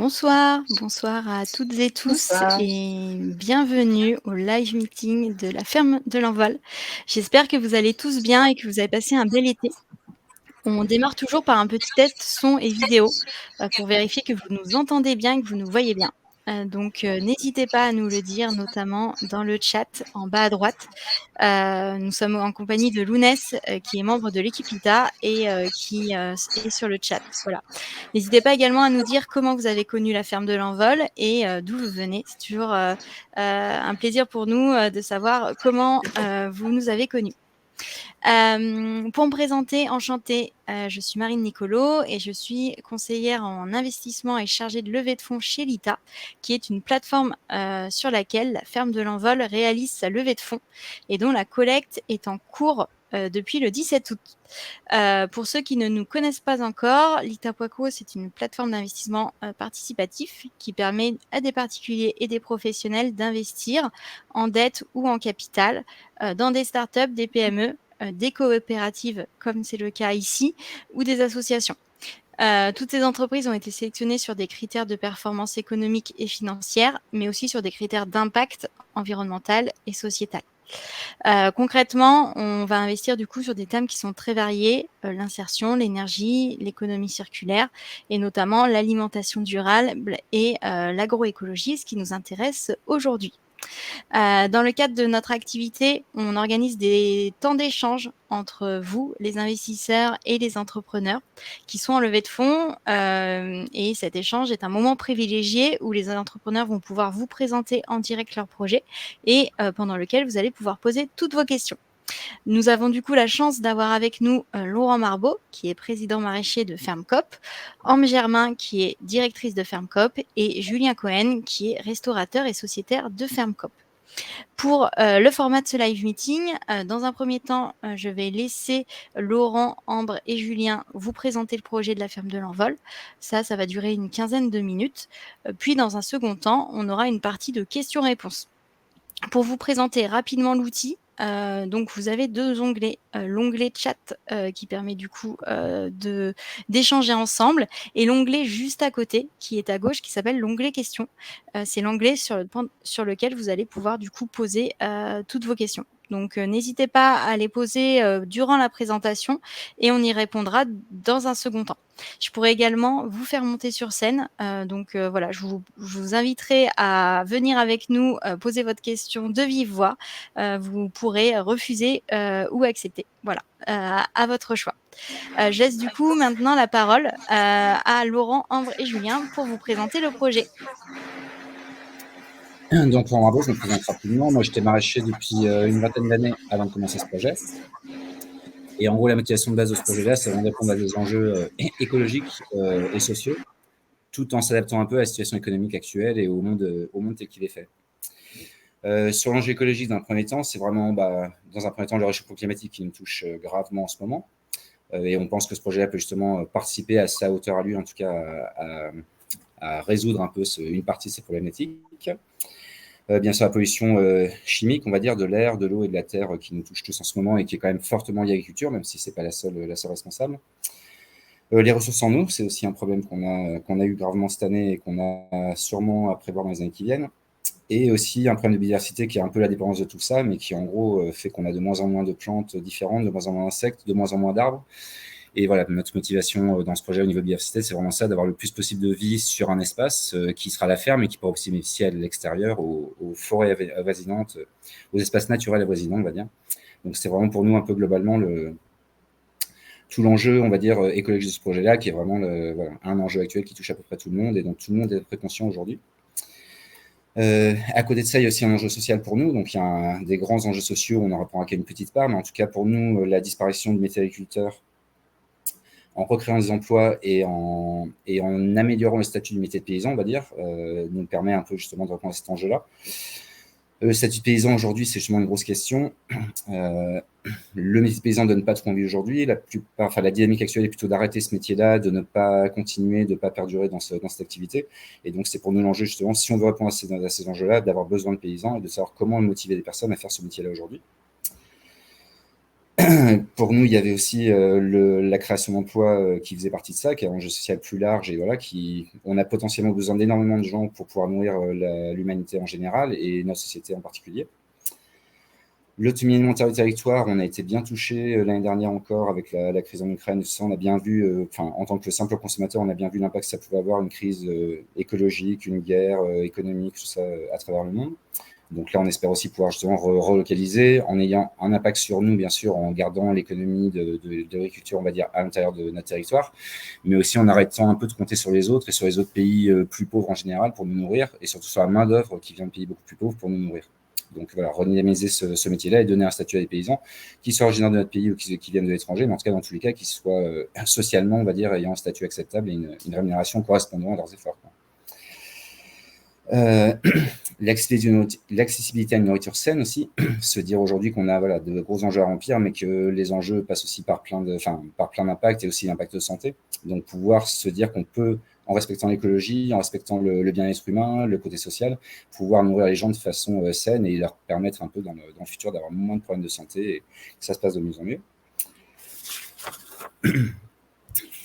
Bonsoir à toutes et tous Bonsoir. et bienvenue au live meeting de la ferme de l'Envol. J'espère que vous allez tous bien et que vous avez passé un bel été. On démarre toujours par un petit test son et vidéo, pour vérifier que vous nous entendez bien et que vous nous voyez bien. Donc n'hésitez pas à nous le dire, notamment dans le chat en bas à droite. Nous sommes en compagnie de Lounès, qui est membre de l'équipe ITA et qui, est sur le chat. Voilà. N'hésitez pas également à nous dire comment vous avez connu la ferme de l'Envol et d'où vous venez. C'est toujours, un plaisir pour nous, de savoir comment, vous nous avez connus. Pour me présenter, enchantée, je suis Marine Nicolo et je suis conseillère en investissement et chargée de levée de fonds chez Lita, qui est une plateforme, sur laquelle la ferme de l'Envol réalise sa levée de fonds et dont la collecte est en cours, depuis le 17 août. Pour ceux qui ne nous connaissent pas encore, Lita Poico, c'est une plateforme d'investissement, participatif qui permet à des particuliers et des professionnels d'investir en dette ou en capital, dans des startups, des PME, des coopératives, comme c'est le cas ici, ou des associations. Toutes ces entreprises ont été sélectionnées sur des critères de performance économique et financière, mais aussi sur des critères d'impact environnemental et sociétal. Concrètement, on va investir du coup sur des thèmes qui sont très variés, l'insertion, l'énergie, l'économie circulaire et notamment l'alimentation durable et l'agroécologie, ce qui nous intéresse aujourd'hui. Dans le cadre de notre activité, on organise des temps d'échange entre vous, les investisseurs et les entrepreneurs qui sont en levée de fonds. Et cet échange est un moment privilégié où les entrepreneurs vont pouvoir vous présenter en direct leur projet et pendant lequel vous allez pouvoir poser toutes vos questions. Nous avons du coup la chance d'avoir avec nous Laurent Marbeau, qui est président maraîcher de FermeCoop, Orme Germain, qui est directrice de FermeCoop, et Julien Cohen, qui est restaurateur et sociétaire de FermeCoop. Pour le format de ce live meeting, dans un premier temps, je vais laisser Laurent, Ambre et Julien vous présenter le projet de la ferme de l'Envol. Ça va durer une quinzaine de minutes. Puis dans un second temps, on aura une partie de questions-réponses. Pour vous présenter rapidement l'outil, donc vous avez 2 onglets, l'onglet chat, qui permet du coup, d'échanger ensemble et l'onglet juste à côté qui est à gauche qui s'appelle l'onglet questions. C'est l'onglet sur lequel vous allez pouvoir du coup poser, toutes vos questions. Donc n'hésitez pas à les poser, durant la présentation et on y répondra dans un second temps. Je pourrais également vous faire monter sur scène, donc voilà, je vous inviterai à venir avec nous, poser votre question de vive voix. Vous pourrez refuser, ou accepter. Voilà, à votre choix. Je laisse du coup maintenant la parole, à Laurent, Ambre et Julien pour vous présenter le projet. Donc, Laurent Marbeau, je me présente rapidement. Moi, j'étais maraîcher depuis une vingtaine d'années avant de commencer ce projet. Et en gros, la motivation de base de ce projet-là, c'est vraiment de répondre à des enjeux écologiques et sociaux, tout en s'adaptant un peu à la situation économique actuelle et au monde tel qu'il est fait. Sur l'enjeu écologique, dans un premier temps, c'est vraiment, dans un premier temps, le réchauffement climatique qui nous touche gravement en ce moment. Et on pense que ce projet-là peut justement participer à sa hauteur à lui, en tout cas à résoudre un peu une partie de ces problématiques. Bien sûr, la pollution chimique, on va dire, de l'air, de l'eau et de la terre qui nous touche tous en ce moment et qui est quand même fortement liée à l'agriculture, même si ce n'est pas la seule responsable. Les ressources en eau, c'est aussi un problème qu'on a eu gravement cette année et qu'on a sûrement à prévoir dans les années qui viennent. Et aussi un problème de biodiversité qui est un peu la dépendance de tout ça, mais qui en gros fait qu'on a de moins en moins de plantes différentes, de moins en moins d'insectes, de moins en moins d'arbres. Et voilà, notre motivation dans ce projet au niveau de biodiversité, c'est vraiment ça, d'avoir le plus possible de vie sur un espace qui sera la ferme et qui pourra aussi bénéficier à l'extérieur, aux forêts avoisinantes, aux espaces naturels avoisinants, on va dire. Donc c'est vraiment pour nous un peu globalement tout l'enjeu, on va dire, écologique de ce projet-là, qui est vraiment un enjeu actuel qui touche à peu près tout le monde et dont tout le monde est très conscient aujourd'hui. À côté de ça, il y a aussi un enjeu social pour nous. Donc, il y a des grands enjeux sociaux, on en reprendra qu'à une petite part, mais en tout cas, pour nous, la disparition du métier d'agriculteur en recréant des emplois et en améliorant le statut du métier de paysan, on va dire, nous permet un peu justement de répondre à cet enjeu-là. Le statut de paysan aujourd'hui, c'est justement une grosse question. Le métier de paysan ne donne pas trop envie aujourd'hui. La dynamique actuelle est plutôt d'arrêter ce métier-là, de ne pas continuer, de ne pas perdurer dans cette activité. Et donc, c'est pour nous l'enjeu, justement, si on veut répondre à ces enjeux-là, d'avoir besoin de paysans et de savoir comment motiver des personnes à faire ce métier-là aujourd'hui. Pour nous, il y avait aussi la création d'emplois qui faisait partie de ça, qui est un enjeu social plus large et voilà, on a potentiellement besoin d'énormément de gens pour pouvoir nourrir l'humanité en général et notre société en particulier. L'autonomie alimentaire du territoire, on a été bien touché l'année dernière encore avec la crise en Ukraine. Ça, on a bien vu, en tant que simple consommateur, on a bien vu l'impact que ça pouvait avoir, une crise écologique, une guerre économique, tout ça à travers le monde. Donc là, on espère aussi pouvoir justement relocaliser en ayant un impact sur nous, bien sûr, en gardant l'économie de l'agriculture, on va dire, à l'intérieur de notre territoire, mais aussi en arrêtant un peu de compter sur les autres et sur les autres pays plus pauvres en général pour nous nourrir, et surtout sur la main-d'œuvre qui vient de pays beaucoup plus pauvres pour nous nourrir. Donc voilà, redynamiser ce métier-là et donner un statut à des paysans qui soient originaires de notre pays ou qui viennent de l'étranger, mais en tout cas, dans tous les cas, qui soient socialement, on va dire, ayant un statut acceptable et une rémunération correspondant à leurs efforts. L'accessibilité à une nourriture saine aussi, se dire aujourd'hui qu'on a de gros enjeux à remplir, mais que les enjeux passent aussi par plein d'impacts et aussi l'impact de santé. Donc pouvoir se dire qu'on peut, en respectant l'écologie, en respectant le bien-être humain, le côté social, pouvoir nourrir les gens de façon saine et leur permettre un peu dans le futur d'avoir moins de problèmes de santé et que ça se passe de mieux en mieux.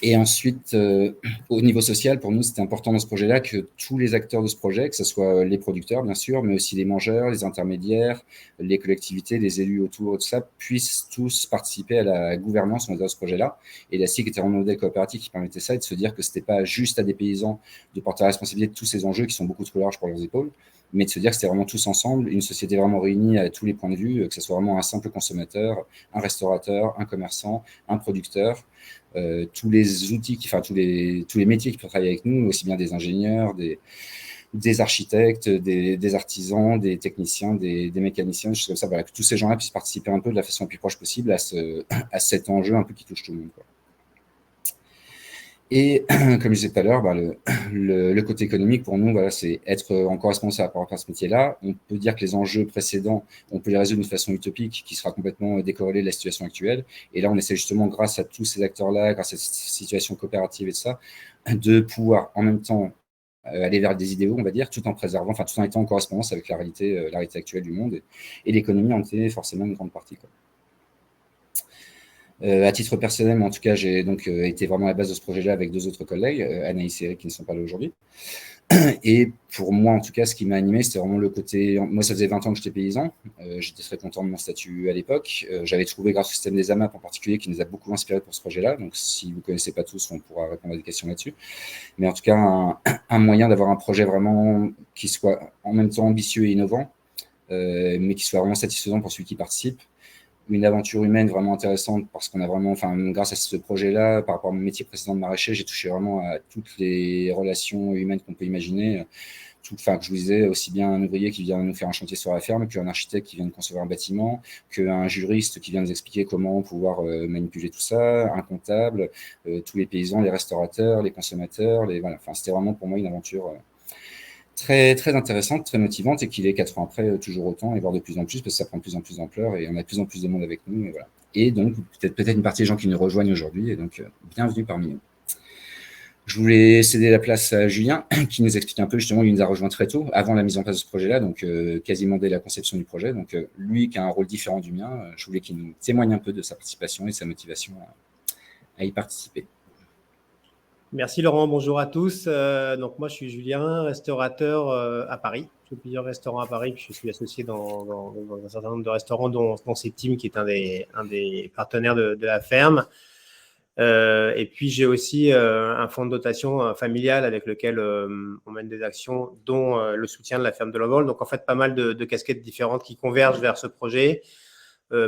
Et ensuite, au niveau social, pour nous, c'était important dans ce projet-là que tous les acteurs de ce projet, que ce soit les producteurs, bien sûr, mais aussi les mangeurs, les intermédiaires, les collectivités, les élus autour, tout ça, puissent tous participer à la gouvernance de ce projet-là. Et la SIC était un modèle coopératif qui permettait ça et de se dire que ce n'était pas juste à des paysans de porter la responsabilité de tous ces enjeux qui sont beaucoup trop larges pour leurs épaules, mais de se dire que c'était vraiment tous ensemble, une société vraiment réunie à tous les points de vue, que ce soit vraiment un simple consommateur, un restaurateur, un commerçant, un producteur, tous les outils, tous les métiers qui peuvent travailler avec nous, aussi bien des ingénieurs, des architectes, des artisans, des techniciens, des mécaniciens, choses comme ça, voilà, que tous ces gens-là puissent participer un peu de la façon la plus proche possible à cet enjeu un peu qui touche tout le monde, quoi. Et comme je disais tout à l'heure, le côté économique pour nous, voilà, c'est être en correspondance par rapport à ce métier-là. On peut dire que les enjeux précédents, on peut les résoudre d'une façon utopique qui sera complètement décorrélée de la situation actuelle. Et là, on essaie justement, grâce à tous ces acteurs-là, grâce à cette situation coopérative et tout ça, de pouvoir en même temps aller vers des idéaux, on va dire, tout en préservant, tout en étant en correspondance avec la réalité actuelle du monde. Et l'économie en est forcément une grande partie, quoi. À titre personnel, en tout cas, j'ai donc été vraiment à la base de ce projet-là avec deux autres collègues, Anaïs et Eric, qui ne sont pas là aujourd'hui. Et pour moi, en tout cas, ce qui m'a animé, c'était vraiment le côté. Moi, ça faisait 20 ans que j'étais paysan. J'étais très content de mon statut à l'époque. J'avais trouvé, grâce au système des AMAP en particulier, qui nous a beaucoup inspiré pour ce projet-là. Donc, si vous ne connaissez pas tous, on pourra répondre à des questions là-dessus. Mais en tout cas, un moyen d'avoir un projet vraiment qui soit en même temps ambitieux et innovant, mais qui soit vraiment satisfaisant pour celui qui participe. Une aventure humaine vraiment intéressante parce qu'on a vraiment, grâce à ce projet-là, par rapport à mon métier précédent de maraîcher, j'ai touché vraiment à toutes les relations humaines qu'on peut imaginer. Que je vous disais, aussi bien un ouvrier qui vient nous faire un chantier sur la ferme, qu'un architecte qui vient de concevoir un bâtiment, qu'un juriste qui vient nous expliquer comment pouvoir manipuler tout ça, un comptable, tous les paysans, les restaurateurs, les consommateurs, c'était vraiment pour moi une aventure très, très intéressante, très motivante et qu'il est 4 ans après toujours autant et voire de plus en plus parce que ça prend de plus en plus d'ampleur et on a de plus en plus de monde avec nous. Et, voilà. Et donc, peut-être une partie des gens qui nous rejoignent aujourd'hui et donc bienvenue parmi nous. Je voulais céder la place à Julien qui nous explique un peu justement, il nous a rejoint très tôt, avant la mise en place de ce projet-là, donc quasiment dès la conception du projet. Donc lui qui a un rôle différent du mien, je voulais qu'il nous témoigne un peu de sa participation et de sa motivation à y participer. Merci Laurent, bonjour à tous. Donc moi je suis Julien, restaurateur à Paris. J'ai plusieurs restaurants à Paris, puis je suis associé dans un certain nombre de restaurants, dont Septime qui est un des partenaires de la ferme. Et puis j'ai aussi un fonds de dotation familial avec lequel on mène des actions, dont le soutien de la ferme de l'Envol. Donc en fait pas mal de casquettes différentes qui convergent vers ce projet.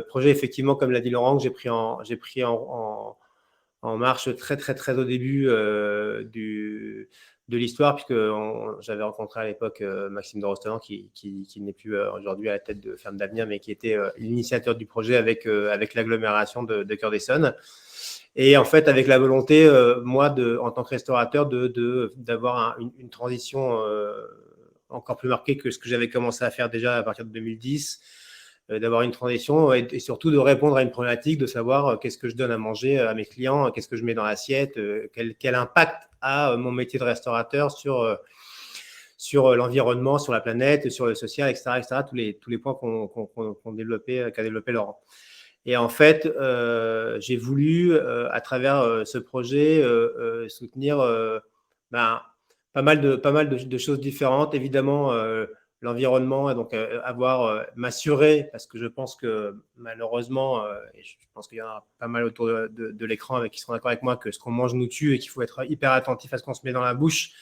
Projet effectivement, comme l'a dit Laurent, que j'ai pris en marche très, très, très au début de l'histoire, puisque j'avais rencontré à l'époque Maxime de Rostelan, qui n'est plus aujourd'hui à la tête de Ferme d'Avenir, mais qui était l'initiateur du projet avec l'agglomération de Cœur d'Essonne. Et en fait, avec la volonté, moi, en tant que restaurateur, d'avoir une transition encore plus marquée que ce que j'avais commencé à faire déjà à partir de 2010, d'avoir une transition et surtout de répondre à une problématique de savoir qu'est-ce que je donne à manger à mes clients, qu'est-ce que je mets dans l'assiette, quel impact a mon métier de restaurateur sur l'environnement, sur la planète, sur le social, etc., etc., tous les points qu'a développé Laurent. Et en fait, j'ai voulu, à travers ce projet, soutenir ben, pas mal de choses différentes. Évidemment, l'environnement, et donc m'assurer, parce que je pense que malheureusement, et je pense qu'il y en a pas mal autour de l'écran qui seront d'accord avec moi, que ce qu'on mange nous tue et qu'il faut être hyper attentif à ce qu'on se met dans la bouche,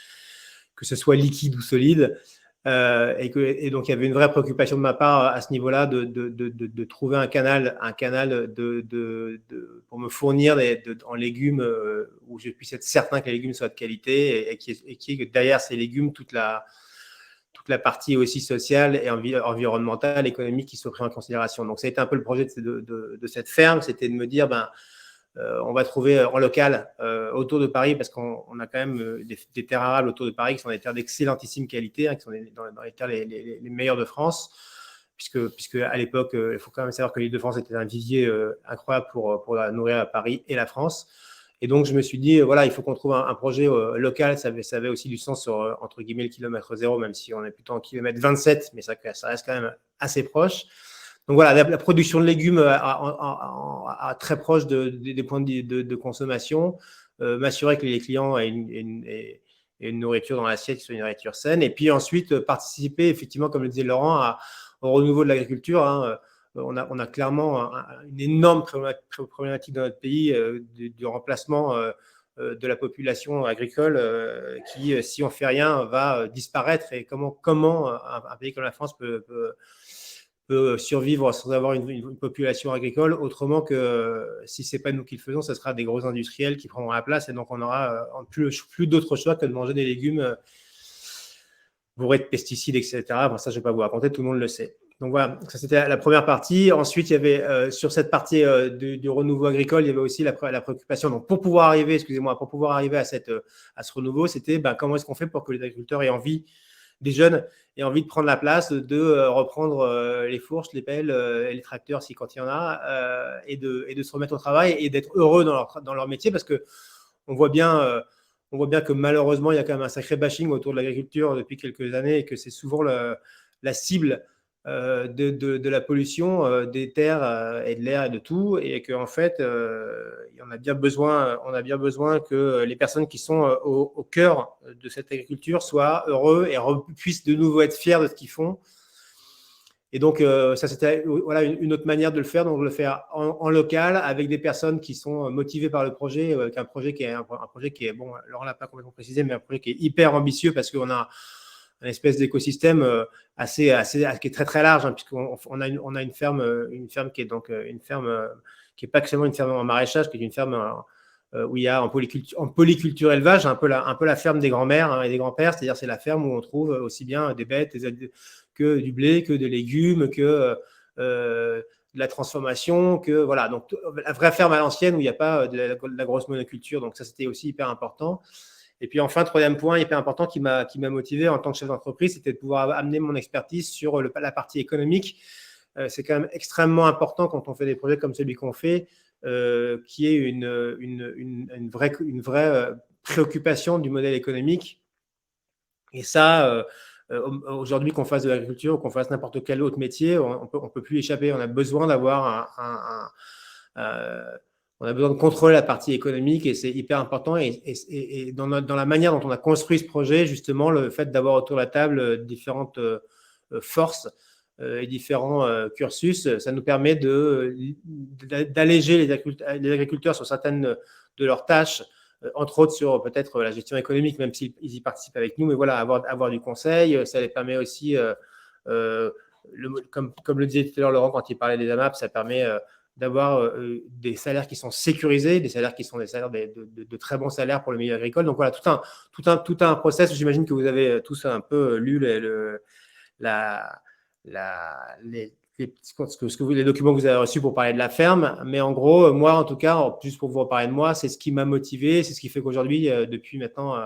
que ce soit liquide ou solide. Et donc, il y avait une vraie préoccupation de ma part à ce niveau-là de trouver un canal pour me fournir en légumes où je puisse être certain que les légumes soient de qualité et qui est derrière ces légumes toute la partie aussi sociale et environnementale, économique qui soit prise en considération. Donc, ça a été un peu le projet de cette ferme, c'était de me dire, on va trouver en local autour de Paris, parce qu'on a quand même des terres arables autour de Paris qui sont des terres d'excellentissime qualité, qui sont dans les terres les meilleures de France, puisque à l'époque, il faut quand même savoir que l'Île-de-France était un vivier incroyable pour nourrir Paris et la France. Et donc, je me suis dit, voilà, il faut qu'on trouve un projet local. Ça avait aussi du sens sur, entre guillemets, le kilomètre zéro, même si on est plutôt en kilomètre 27, mais ça reste quand même assez proche. Donc voilà, la production de légumes très proche des points de consommation, m'assurer que les clients aient une nourriture dans l'assiette qui soit une nourriture saine. Et puis ensuite, participer, effectivement, comme le disait Laurent, au renouveau de l'agriculture. On a clairement une énorme problématique dans notre pays du remplacement de la population agricole qui, si on ne fait rien, va disparaître. Et comment un pays comme la France peut survivre sans avoir une population agricole, autrement que si ce n'est pas nous qui le faisons, ce sera des gros industriels qui prendront la place, et donc on n'aura plus d'autre choix que de manger des légumes bourrés de pesticides, etc. Bon, ça, je ne vais pas vous raconter, tout le monde le sait. Donc voilà, ça c'était la première partie. Ensuite, il y avait sur cette partie du renouveau agricole, il y avait aussi la préoccupation. Donc pour pouvoir arriver, à ce renouveau, c'était comment est-ce qu'on fait pour que les agriculteurs aient envie, des jeunes aient envie de prendre la place, de reprendre les fourches, les pelles, les tracteurs si quand il y en a, et de se remettre au travail et d'être heureux dans leur métier, parce que on voit bien que malheureusement, il y a quand même un sacré bashing autour de l'agriculture depuis quelques années, et que c'est souvent la cible de la pollution des terres et de l'air et de tout, et qu'en fait, on a bien besoin que les personnes qui sont au cœur de cette agriculture soient heureux et puissent de nouveau être fiers de ce qu'ils font. Et donc, ça, c'était voilà, une autre manière de le faire, donc de le faire en local, avec des personnes qui sont motivées par le projet, un projet qui est, bon, Laurent l'a pas complètement précisé, mais un projet qui est hyper ambitieux, parce qu'on a une espèce d'écosystème qui est très très large, puisqu'on a une ferme qui est donc une ferme qui n'est pas seulement une ferme en maraîchage, qui est une ferme où il y a en polyculture élevage, un peu la ferme des grands-mères et des grands-pères, c'est-à-dire c'est la ferme où on trouve aussi bien des bêtes que du blé, que des légumes, que de la transformation, que voilà, donc la vraie ferme à l'ancienne où il n'y a pas de la grosse monoculture. Donc ça, c'était aussi hyper important. Et puis enfin, troisième point hyper important qui m'a motivé en tant que chef d'entreprise, c'était de pouvoir amener mon expertise sur la partie économique. C'est quand même extrêmement important quand on fait des projets comme celui qu'on fait, qui est une vraie préoccupation du modèle économique. Et ça, aujourd'hui, qu'on fasse de l'agriculture ou qu'on fasse n'importe quel autre métier, on peut plus échapper. On a besoin d'avoir on a besoin de contrôler la partie économique, et c'est hyper important. Et dans la manière dont on a construit ce projet, justement, le fait d'avoir autour de la table différentes forces et différents cursus, ça nous permet d'alléger les agriculteurs sur certaines de leurs tâches, entre autres sur peut-être la gestion économique, même s'ils y participent avec nous. Mais voilà, avoir du conseil, ça les permet aussi, comme le disait tout à l'heure Laurent quand il parlait des AMAP, ça permet d'avoir des salaires qui sont sécurisés, des salaires qui sont des salaires de très bons salaires pour le milieu agricole. Donc voilà, tout un process. J'imagine que vous avez tous un peu lu les documents que vous avez reçus pour parler de la ferme. Mais en gros, moi, en tout cas, juste pour vous reparler de moi, c'est ce qui m'a motivé, c'est ce qui fait qu'aujourd'hui, depuis maintenant,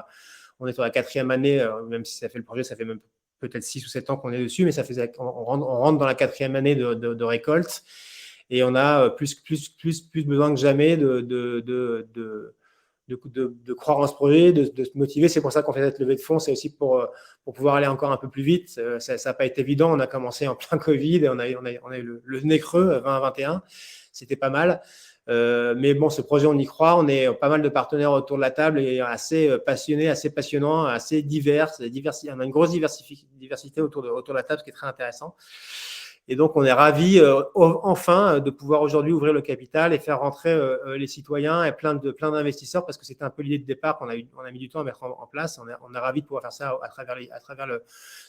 on est sur la 4e année, même si ça fait le projet, ça fait même peut-être 6 ou 7 ans qu'on est dessus, mais on rentre dans la 4e année de récolte. Et on a plus besoin que jamais de croire en ce projet, de se motiver. C'est pour ça qu'on fait cette levée de fonds. C'est aussi pour pouvoir aller encore un peu plus vite. Ça n'a pas été évident. On a commencé en plein Covid et on a eu le nez creux 2021. C'était pas mal. Mais bon, ce projet, on y croit. On est pas mal de partenaires autour de la table et assez passionnés, assez passionnants, assez divers. On a une grosse diversité autour de la table, ce qui est très intéressant. Et donc, on est ravis enfin de pouvoir aujourd'hui ouvrir le capital et faire rentrer les citoyens et plein d'investisseurs, parce que c'était un peu l'idée de départ qu'on a mis du temps à mettre en place. On est ravis de pouvoir faire ça à travers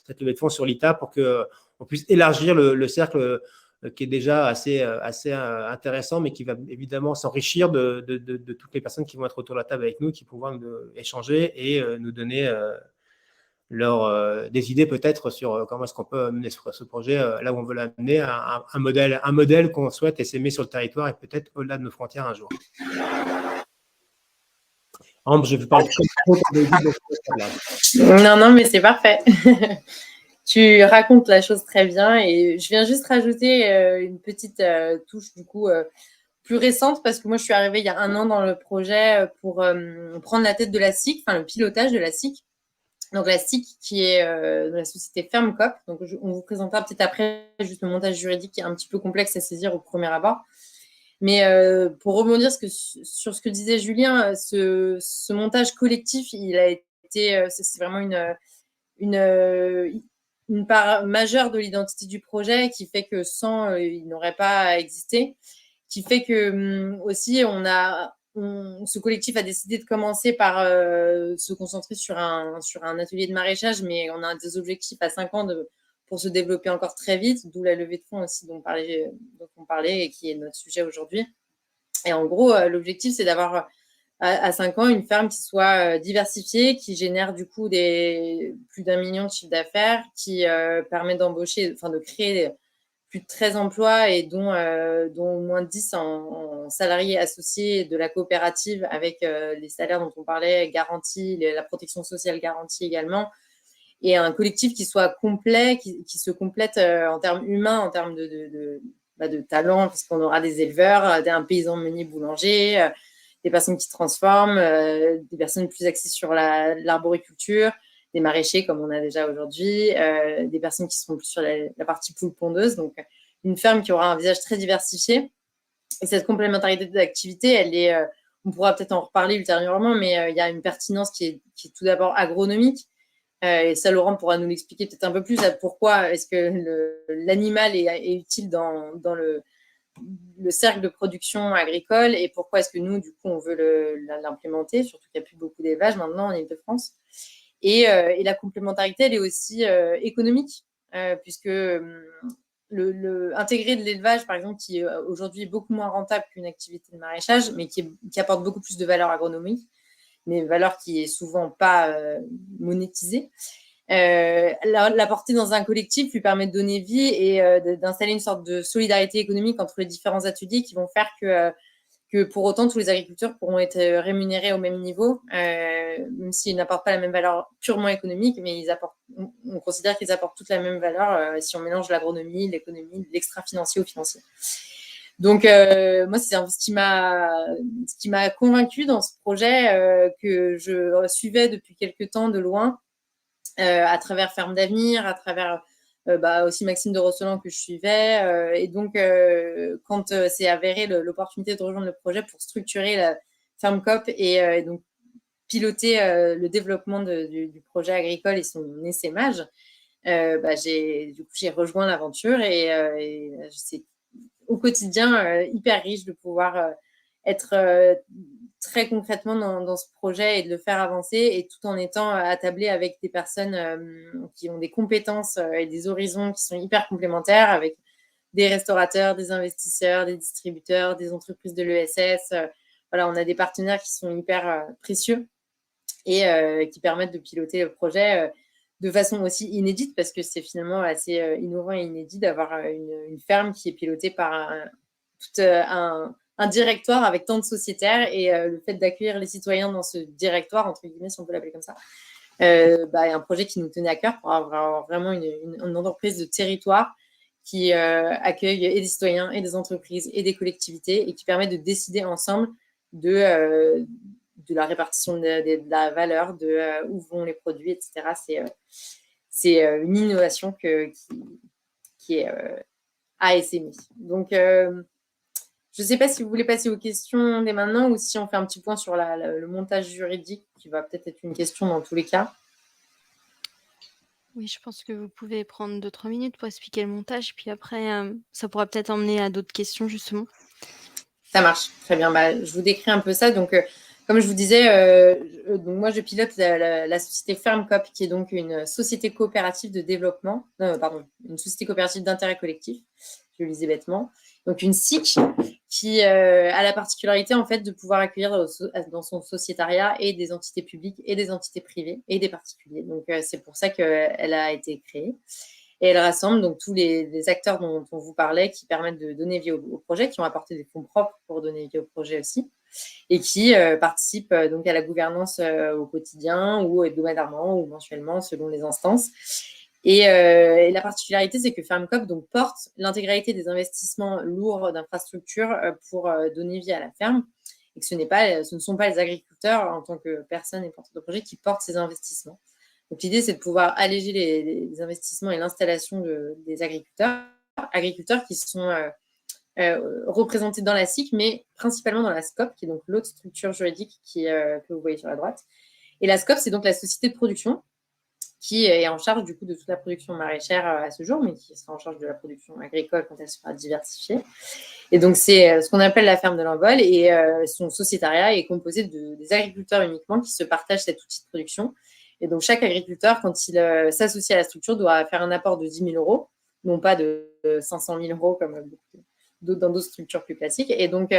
cette levée de fonds sur l'ITA pour qu'on puisse élargir le cercle qui est déjà assez intéressant, mais qui va évidemment s'enrichir de toutes les personnes qui vont être autour de la table avec nous, qui pourront échanger et nous donner des idées peut-être sur comment est-ce qu'on peut mener ce projet là où on veut l'amener, un modèle qu'on souhaite essaimer sur le territoire et peut-être au-delà de nos frontières un jour. Ambre, je vous parle trop. Non, mais c'est parfait. Tu racontes la chose très bien et je viens juste rajouter une petite touche du coup plus récente, parce que moi je suis arrivée il y a 1 an dans le projet pour prendre la tête de la SIC, enfin le pilotage de la SIC. Donc la SIC qui est de la société FermCop. Donc on vous présentera peut-être après juste le montage juridique qui est un petit peu complexe à saisir au premier abord. Mais pour rebondir sur ce que disait Julien, ce montage collectif, il a été, c'est vraiment une part majeure de l'identité du projet, qui fait que sans, il n'aurait pas existé, qui fait que aussi ce collectif a décidé de commencer par se concentrer sur un atelier de maraîchage, mais on a des objectifs à 5 ans pour se développer encore très vite, d'où la levée de fonds aussi dont on parlait et qui est notre sujet aujourd'hui. Et en gros, l'objectif, c'est d'avoir à 5 ans une ferme qui soit diversifiée, qui génère du coup plus d'1 million de chiffre d'affaires, qui permet de créer plus de 13 emplois et dont au moins 10 en salariés associés de la coopérative, avec les salaires dont on parlait garantis, la protection sociale garantie également, et un collectif qui soit complet, qui se complète en termes humains, en termes de talent, parce qu'on aura des éleveurs, un paysan meunier boulanger, des personnes qui transforment, des personnes plus axées sur l'arboriculture, des maraîchers comme on a déjà aujourd'hui, des personnes qui seront plus sur la partie poule pondeuse. Donc, une ferme qui aura un visage très diversifié. Et cette complémentarité d'activité, on pourra peut-être en reparler ultérieurement, mais il y a une pertinence qui est tout d'abord agronomique. Et ça, Laurent pourra nous l'expliquer peut-être un peu plus, pourquoi est-ce que l'animal est utile dans le cercle de production agricole, et pourquoi est-ce que nous, du coup, on veut l'implémenter, surtout qu'il n'y a plus beaucoup d'élevage maintenant en Île-de-France. Et la complémentarité, elle est aussi économique, puisque intégrer de l'élevage, par exemple, qui aujourd'hui est beaucoup moins rentable qu'une activité de maraîchage, mais qui apporte beaucoup plus de valeur agronomique, mais une valeur qui est souvent pas monétisée. L'apporter dans un collectif lui permet de donner vie et d'installer une sorte de solidarité économique entre les différents ateliers, qui vont faire que pour autant tous les agriculteurs pourront être rémunérés au même niveau, même s'ils n'apportent pas la même valeur purement économique, mais on considère qu'ils apportent toute la même valeur si on mélange l'agronomie, l'économie, l'extra-financier au financier. Donc, moi, c'est ce qui m'a convaincue dans ce projet, que je suivais depuis quelques temps de loin, à travers Ferme d'Avenir, à travers aussi Maxime de Rossolan que je suivais. Et donc, quand s'est avérée l'opportunité de rejoindre le projet pour structurer la FermCop et donc piloter le développement du projet agricole et son essaimage, j'ai rejoint l'aventure et c'est au quotidien hyper riche de pouvoir être très concrètement dans ce projet et de le faire avancer, et tout en étant attablé avec des personnes qui ont des compétences et des horizons qui sont hyper complémentaires, avec des restaurateurs, des investisseurs, des distributeurs, des entreprises de l'ESS. Voilà, on a des partenaires qui sont hyper précieux et qui permettent de piloter le projet de façon aussi inédite, parce que c'est finalement assez innovant et inédit d'avoir une ferme qui est pilotée par un directoire avec tant de sociétaires, et le fait d'accueillir les citoyens dans ce directoire, entre guillemets, si on peut l'appeler comme ça, un projet qui nous tenait à cœur pour avoir vraiment une entreprise de territoire qui accueille et des citoyens et des entreprises et des collectivités, et qui permet de décider ensemble de de la répartition de la valeur, de où vont les produits, etc. C'est une innovation qui est à essaimer. Donc, je ne sais pas si vous voulez passer aux questions dès maintenant ou si on fait un petit point sur le montage juridique, qui va peut-être être une question dans tous les cas. Oui, je pense que vous pouvez prendre 2-3 minutes pour expliquer le montage, puis après, ça pourra peut-être emmener à d'autres questions, justement. Ça marche, très bien. Je vous décris un peu ça. Donc, comme je vous disais, donc moi, je pilote la société FermCop, qui est donc une société coopérative de développement, une société coopérative d'intérêt collectif, je le lisais bêtement. Donc, une SIC qui a la particularité, en fait, de pouvoir accueillir dans son sociétariat et des entités publiques et des entités privées et des particuliers. Donc, c'est pour ça qu'elle a été créée. Et elle rassemble donc tous les acteurs dont on vous parlait, qui permettent de donner vie au projet, qui ont apporté des fonds propres pour donner vie au projet aussi, et qui participent donc à la gouvernance au quotidien ou hebdomadairement ou mensuellement selon les instances. Et la particularité, c'est que FermCop donc porte l'intégralité des investissements lourds d'infrastructures pour donner vie à la ferme, et que ce ne sont pas les agriculteurs en tant que personnes et porteurs de projets qui portent ces investissements. Donc, l'idée, c'est de pouvoir alléger les investissements et l'installation des agriculteurs qui sont représentés dans la SIC, mais principalement dans la SCOP, qui est donc l'autre structure juridique que vous voyez sur la droite. Et la SCOP, c'est donc la société de production qui est en charge du coup de toute la production maraîchère à ce jour, mais qui sera en charge de la production agricole quand elle sera diversifiée. Et donc, c'est ce qu'on appelle la ferme de l'Envol, et son sociétariat est composé des agriculteurs uniquement qui se partagent cet outil de production. Et donc, chaque agriculteur, quand il s'associe à la structure, doit faire un apport de 10 000 euros, non pas de 500 000 euros comme dans d'autres structures plus classiques. Et donc,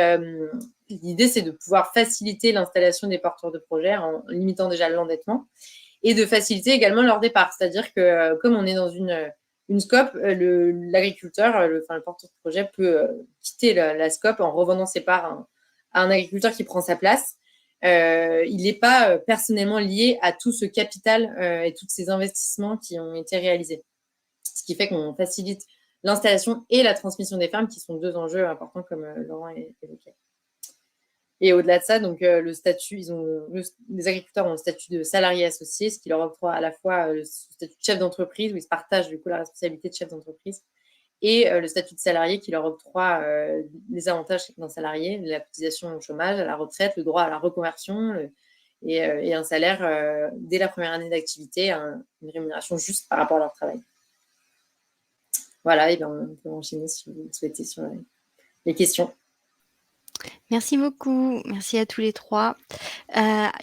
l'idée, c'est de pouvoir faciliter l'installation des porteurs de projets en limitant déjà l'endettement et de faciliter également leur départ. C'est-à-dire que comme on est dans une SCOP, l'agriculteur, le porteur de projet peut quitter la SCOP en revendant ses parts à un agriculteur qui prend sa place. Il n'est pas personnellement lié à tout ce capital et tous ces investissements qui ont été réalisés. Ce qui fait qu'on facilite l'installation et la transmission des fermes, qui sont deux enjeux importants, comme Laurent évoquait. Et au-delà de ça, donc le statut, les agriculteurs ont le statut de salarié associé, ce qui leur octroie à la fois le statut de chef d'entreprise, où ils se partagent du coup la responsabilité de chef d'entreprise, et le statut de salarié qui leur octroie les avantages d'un salarié, la cotisation au chômage, à la retraite, le droit à la reconversion et un salaire dès la première année d'activité, une rémunération juste par rapport à leur travail. Voilà, et bien on peut enchaîner si vous le souhaitez sur les questions. Merci beaucoup, merci à tous les trois.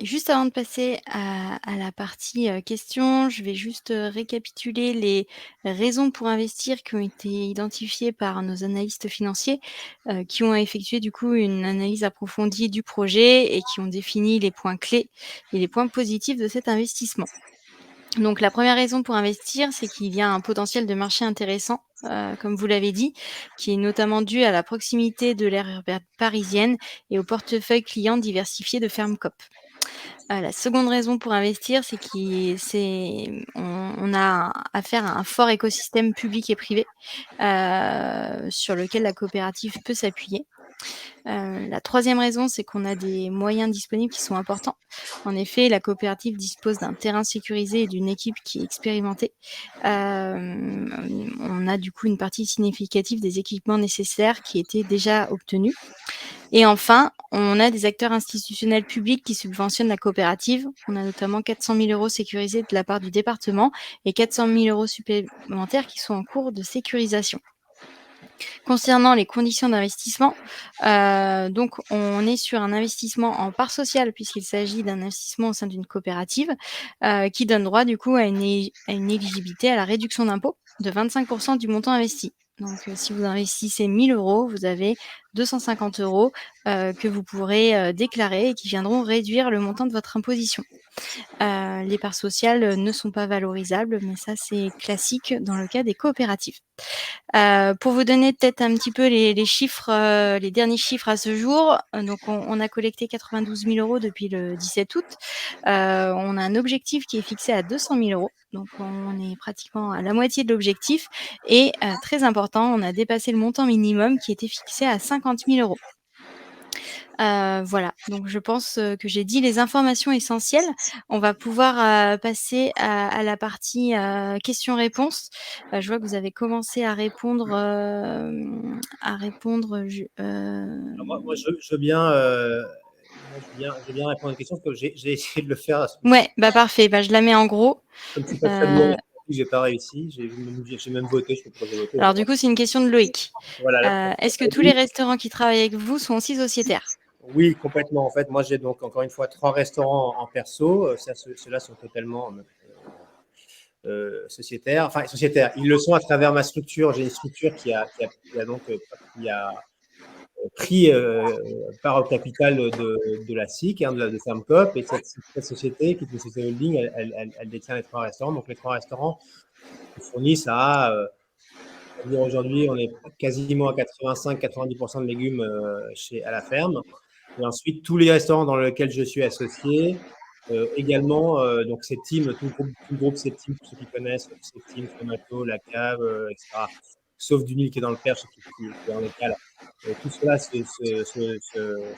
Juste avant de passer à la partie questions, je vais juste récapituler les raisons pour investir qui ont été identifiées par nos analystes financiers, qui ont effectué du coup une analyse approfondie du projet et qui ont défini les points clés et les points positifs de cet investissement. Donc la première raison pour investir, c'est qu'il y a un potentiel de marché intéressant, comme vous l'avez dit, qui est notamment dû à la proximité de l'aire urbaine parisienne et au portefeuille client diversifié de FermCop. La seconde raison pour investir, c'est on a affaire à un fort écosystème public et privé, sur lequel la coopérative peut s'appuyer. La troisième raison, c'est qu'on a des moyens disponibles qui sont importants. En effet, la coopérative dispose d'un terrain sécurisé et d'une équipe qui est expérimentée. On a du coup une partie significative des équipements nécessaires qui étaient déjà obtenus. Et enfin, on a des acteurs institutionnels publics qui subventionnent la coopérative. On a notamment 400 000 euros sécurisés de la part du département et 400 000 euros supplémentaires qui sont en cours de sécurisation. Concernant les conditions d'investissement, donc on est sur un investissement en part sociale puisqu'il s'agit d'un investissement au sein d'une coopérative qui donne droit du coup à une éligibilité à la réduction d'impôt de 25% du montant investi. Donc si vous investissez 1 000 euros, vous avez 250 euros que vous pourrez déclarer et qui viendront réduire le montant de votre imposition. Les parts sociales ne sont pas valorisables, mais ça c'est classique dans le cas des coopératives. Pour vous donner peut-être un petit peu les chiffres, les derniers chiffres à ce jour, donc on a collecté 92 000 euros depuis le 17 août. On a un objectif qui est fixé à 200 000 euros, donc on est pratiquement à la moitié de l'objectif. Et très important, on a dépassé le montant minimum qui était fixé à 50 000 euros. Voilà, donc je pense, que j'ai dit les informations essentielles. On va pouvoir, passer à la partie, questions-réponses. Je vois que vous avez commencé à répondre, Alors moi, je veux bien, je veux bien répondre à une question parce que j'ai essayé de le faire. Ouais, bah, parfait, bah, je la mets en gros. Comme je suis pas très Heu, doué, j'ai pas réussi. J'ai même voté. Je sais pas pourquoi j'ai voté. alors du coup, c'est une question de Loïc. Voilà. Est-ce que tous les restaurants qui travaillent avec vous sont aussi sociétaires? Oui, complètement. En fait, moi, j'ai donc encore une fois 3 restaurants en perso. Ceux-là sont totalement sociétaires. Enfin, sociétaires. Ils le sont à travers ma structure. J'ai une structure qui a pris part au capital de la SIC, de Fermcoop. Et cette société, qui est une société holding, elle détient les 3 restaurants. Donc, les 3 restaurants fournissent aujourd'hui, on est quasiment à 85-90% de légumes à la ferme. Et ensuite, tous les restaurants dans lesquels je suis associé, également, donc Septime, tout le groupe Septime, pour ceux qui connaissent, Septime, Tomato, La Cave, etc. Sauf Dunil qui est dans le Perche, qui est en local. Tout cela se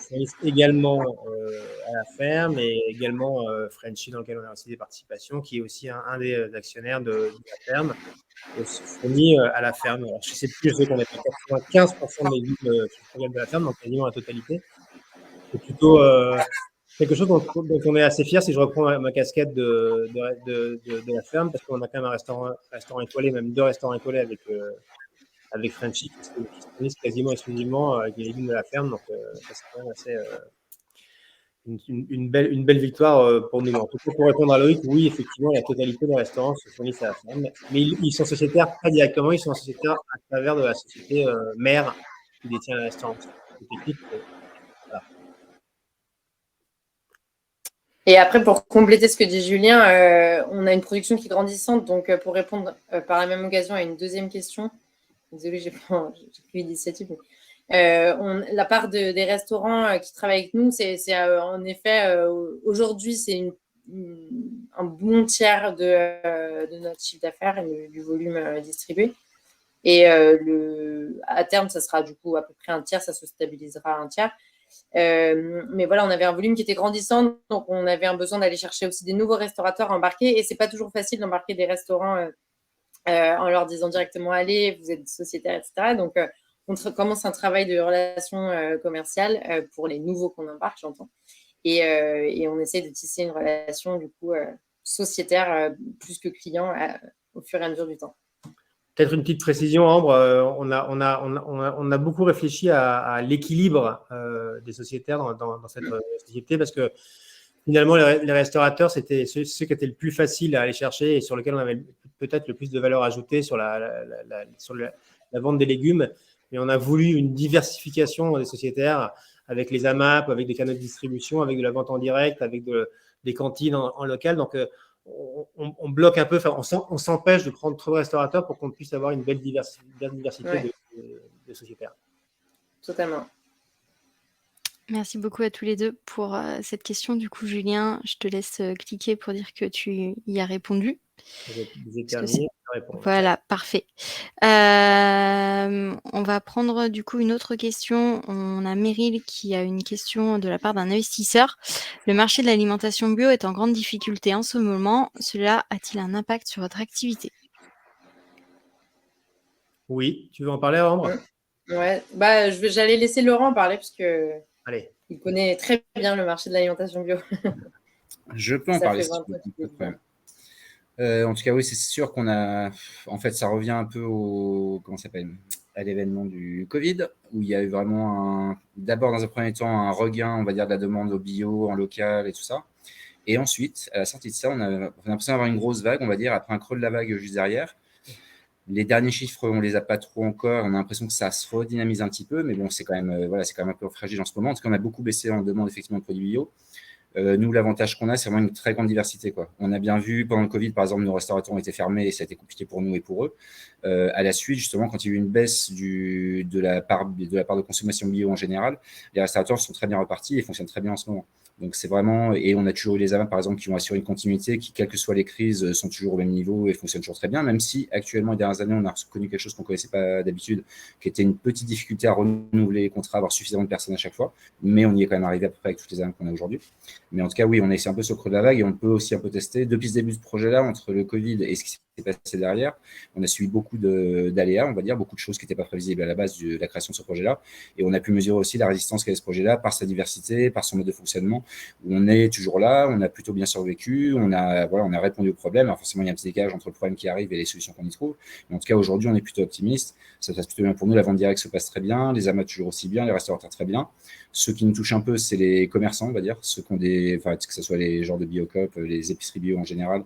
fournissent également à la ferme, et également Frenchy, dans lequel on a aussi des participations, qui est aussi un des actionnaires de la ferme, se fournit à la ferme. Alors, je ne sais plus, je sais qu'on est à 95% des légumes qui proviennent de la ferme, donc quasiment la totalité. C'est plutôt quelque chose dont on est assez fier, si je reprends ma casquette de la ferme, parce qu'on a quand même un restaurant étoilé, même 2 restaurants étoilés avec Frenchy, qui se fournissent quasiment exclusivement avec les légumes de la ferme. Donc, ça, c'est quand même assez une belle victoire pour nous. En tout cas, pour répondre à Loïc, oui, effectivement, la totalité des restaurants se fournissent à la ferme. Mais ils sont sociétaires pas directement, ils sont sociétaires à travers de la société mère qui détient le restaurant. C'est technique, voilà. Et après, pour compléter ce que dit Julien, on a une production qui est grandissante. Donc, pour répondre par la même occasion à une deuxième question, désolée, j'ai pris l'initiative. La part des restaurants qui travaillent avec nous, c'est en effet, aujourd'hui, c'est un bon tiers de notre chiffre d'affaires et du volume distribué. Et à terme, ça sera du coup à peu près un tiers, ça se stabilisera à un tiers. Mais voilà, on avait un volume qui était grandissant, donc on avait un besoin d'aller chercher aussi des nouveaux restaurateurs embarqués. Et c'est pas toujours facile d'embarquer des restaurants en leur disant directement allez, vous êtes sociétaire, etc. Donc on commence un travail de relation commerciale pour les nouveaux qu'on embarque, j'entends. Et on essaie de tisser une relation du coup sociétaire plus que client au fur et à mesure du temps. Peut-être une petite précision, Ambre. On a beaucoup réfléchi à l'équilibre des sociétaires dans cette société, parce que finalement, les restaurateurs, c'était ceux qui étaient le plus facile à aller chercher et sur lesquels on avait peut-être le plus de valeur ajoutée sur la vente des légumes. Mais on a voulu une diversification des sociétaires avec les AMAP, avec des canaux de distribution, avec de la vente en direct, avec des cantines en local. Donc, on bloque un peu, on s'empêche de prendre trop de restaurateurs pour qu'on puisse avoir une belle diversité de sociétaires. Totalement. Merci beaucoup à tous les 2 pour, cette question. Du coup, Julien, je te laisse, cliquer pour dire que tu y as répondu. J'ai terminé la réponse. Voilà, parfait. On va prendre du coup une autre question. On a Meryl qui a une question de la part d'un investisseur. Le marché de l'alimentation bio est en grande difficulté en ce moment. Cela a-t-il un impact sur votre activité? Oui, tu veux en parler, Ambre? Ouais, j'allais laisser Laurent parler parce que Allez. Il connaît très bien le marché de l'alimentation bio. Je peux en parler si tu veux, pas de problème. En tout cas, oui, c'est sûr qu'on a. En fait, ça revient un peu à l'événement du Covid, où il y a eu vraiment d'abord, dans un premier temps, un regain, on va dire, de la demande au bio, en local et tout ça. Et ensuite, à la sortie de ça, on a l'impression d'avoir une grosse vague, on va dire, après un creux de la vague juste derrière. Les derniers chiffres, on les a pas trop encore. On a l'impression que ça se redynamise un petit peu, mais bon, c'est quand même, c'est quand même un peu fragile en ce moment. En tout cas, on a beaucoup baissé en demande effectivement de produits bio. Nous, l'avantage qu'on a, c'est vraiment une très grande diversité, quoi. On a bien vu pendant le Covid, par exemple, nos restaurateurs ont été fermés et ça a été compliqué pour nous et pour eux. À la suite, justement, quand il y a eu une baisse de la part de consommation bio en général, les restaurateurs sont très bien repartis et fonctionnent très bien en ce moment. Donc c'est vraiment, et on a toujours eu les AMA par exemple qui vont assurer une continuité, qui quelles que soient les crises sont toujours au même niveau et fonctionnent toujours très bien, même si actuellement les dernières années on a connu quelque chose qu'on ne connaissait pas d'habitude, qui était une petite difficulté à renouveler les contrats, avoir suffisamment de personnes à chaque fois, mais on y est quand même arrivé à peu près avec toutes les AMA qu'on a aujourd'hui. Mais en tout cas oui, on est un peu sur le creux de la vague et on peut aussi un peu tester. Depuis ce début de projet-là, entre le Covid et ce qui s'est passé derrière, on a suivi beaucoup d'aléas, on va dire, beaucoup de choses qui n'étaient pas prévisibles à la base de la création de ce projet-là, et on a pu mesurer aussi la résistance qu'a ce projet-là par sa diversité, par son mode de fonctionnement, où on est toujours là, on a plutôt bien survécu, on a répondu aux problèmes. Alors forcément, il y a un petit décalage entre le problème qui arrive et les solutions qu'on y trouve. Mais en tout cas, aujourd'hui, on est plutôt optimiste. Ça se passe plutôt bien pour nous. La vente directe se passe très bien, les amas toujours aussi bien, les restaurateurs très bien. Ceux qui nous touchent un peu, c'est les commerçants, on va dire, ceux qui ont que ce soit les genres de Biocop, les épiceries bio en général,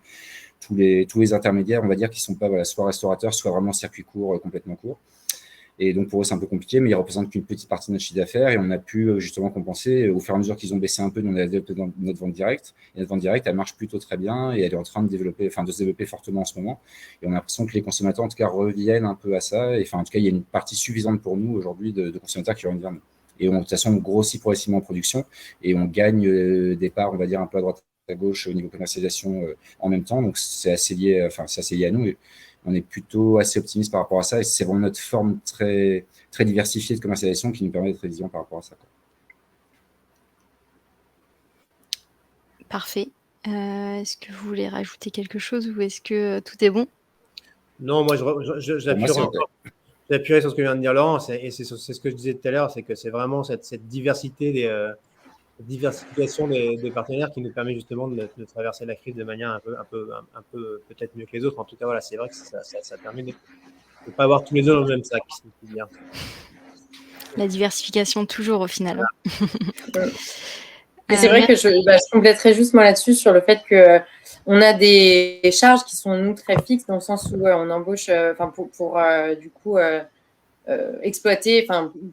tous les intermédiaires, on va dire, qui sont pas soit restaurateurs, soit vraiment circuit court, complètement court. Et donc, pour eux, c'est un peu compliqué, mais ils représentent qu'une petite partie de notre chiffre d'affaires et on a pu justement compenser. Au fur et à mesure qu'ils ont baissé un peu, nous, on a développé notre vente directe. Et notre vente directe, elle marche plutôt très bien et elle est en train de se développer fortement en ce moment. Et on a l'impression que les consommateurs, en tout cas, reviennent un peu à ça. Et en tout cas, il y a une partie suffisante pour nous aujourd'hui de consommateurs qui reviennent vers nous. Et de toute façon, on grossit progressivement en production et on gagne des parts, on va dire, un peu à droite à gauche au niveau commercialisation en même temps. Donc, c'est assez lié à nous. Et on est plutôt assez optimiste par rapport à ça et c'est vraiment notre forme très, très diversifiée de commercialisation qui nous permet d'être résilient par rapport à ça. Parfait. Est-ce que vous voulez rajouter quelque chose ou est-ce que tout est bon? Non, moi, j'appuierai sur ce que vient de dire Laurent, et c'est ce que je disais tout à l'heure, c'est que c'est vraiment cette diversité diversification des partenaires qui nous permet justement de traverser la crise de manière un peu peut-être mieux que les autres. En tout cas, voilà, c'est vrai que ça permet de ne pas avoir tous les œufs dans le même sac, si je puis dire. La diversification toujours au final. Et c'est vrai que je compléterai juste moi là-dessus sur le fait que on a des charges qui sont nous très fixes dans le sens où on embauche, pour du coup exploiter,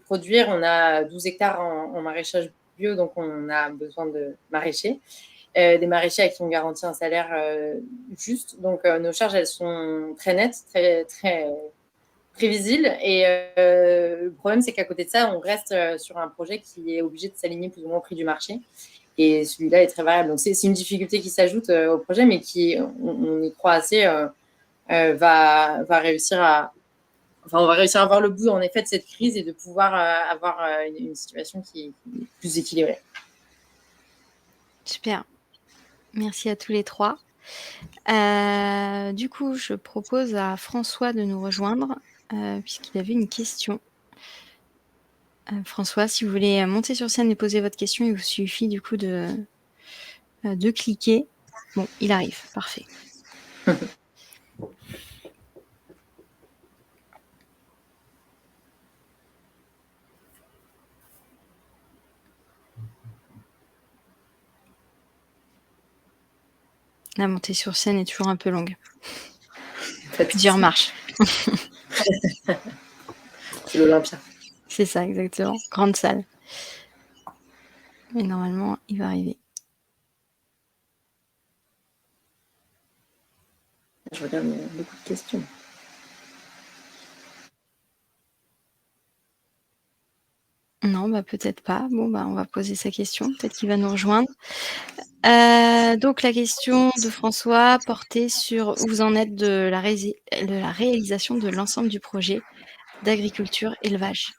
produire, on a 12 hectares en maraîchage bio, donc on a besoin de maraîchers, des maraîchers à qui on garantit un salaire juste. Donc nos charges, elles sont très nettes, très, très prévisibles. Et le problème, c'est qu'à côté de ça, on reste sur un projet qui est obligé de s'aligner plus ou moins au prix du marché. Et celui-là est très variable. Donc, c'est une difficulté qui s'ajoute au projet, mais qui, on y croit assez, va réussir on va réussir à voir le bout, en effet, de cette crise et de pouvoir avoir une situation qui est plus équilibrée. Super. Merci à tous les trois. Du coup, je propose à François de nous rejoindre puisqu'il avait une question. François, si vous voulez monter sur scène et poser votre question, il vous suffit du coup de cliquer. Bon, il arrive, parfait. La montée sur scène est toujours un peu longue. Plusieurs marches. C'est l'Olympia. C'est ça, exactement. Grande salle. Mais normalement, il va arriver. Je regarde, il y a beaucoup de questions. Non, peut-être pas. Bon, on va poser sa question. Peut-être qu'il va nous rejoindre. Donc, la question de François portait sur où vous en êtes de la réalisation de l'ensemble du projet d'agriculture élevage.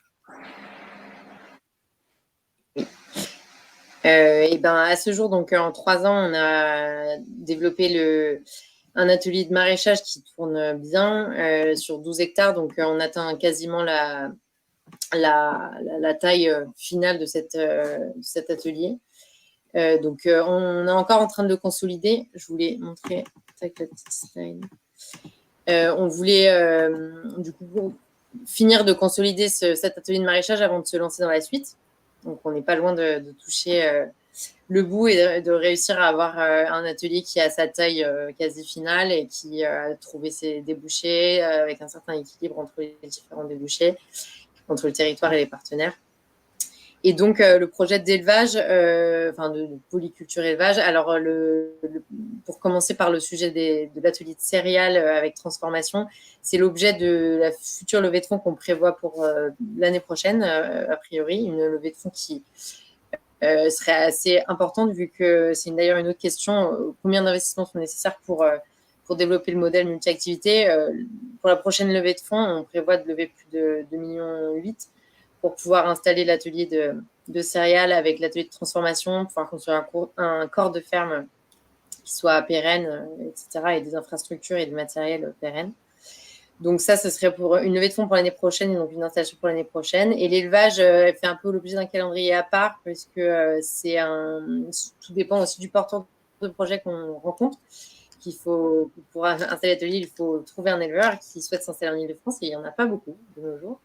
À ce jour, donc en 3 ans, on a développé un atelier de maraîchage qui tourne bien sur 12 hectares. Donc, on atteint quasiment la taille finale de cet atelier. Donc, on est encore en train de le consolider. Je voulais montrer la petite slide. On voulait du coup finir de consolider cet atelier de maraîchage avant de se lancer dans la suite. Donc, on n'est pas loin de toucher le bout et de réussir à avoir un atelier qui a sa taille quasi finale et qui a trouvé ses débouchés avec un certain équilibre entre les différents débouchés, entre le territoire et les partenaires. Et donc, le projet d'élevage, de polyculture élevage, alors pour commencer par le sujet de l'atelier de céréales avec transformation, c'est l'objet de la future levée de fonds qu'on prévoit pour l'année prochaine, a priori, une levée de fonds qui serait assez importante, vu que c'est d'ailleurs une autre question, combien d'investissements sont nécessaires pour développer le modèle multi-activité. Pour la prochaine levée de fonds, on prévoit de lever plus de 2,8 millions pour pouvoir installer l'atelier de céréales avec l'atelier de transformation, pouvoir construire un corps de ferme qui soit pérenne, etc., et des infrastructures et du matériel pérenne. Donc ça, ce serait pour une levée de fonds pour l'année prochaine, et donc une installation pour l'année prochaine. Et l'élevage fait un peu l'objet d'un calendrier à part, parce que tout dépend aussi du porteur de projet qu'on rencontre. Pour installer l'atelier, il faut trouver un éleveur qui souhaite s'installer en Île-de-France, et il n'y en a pas beaucoup de nos jours.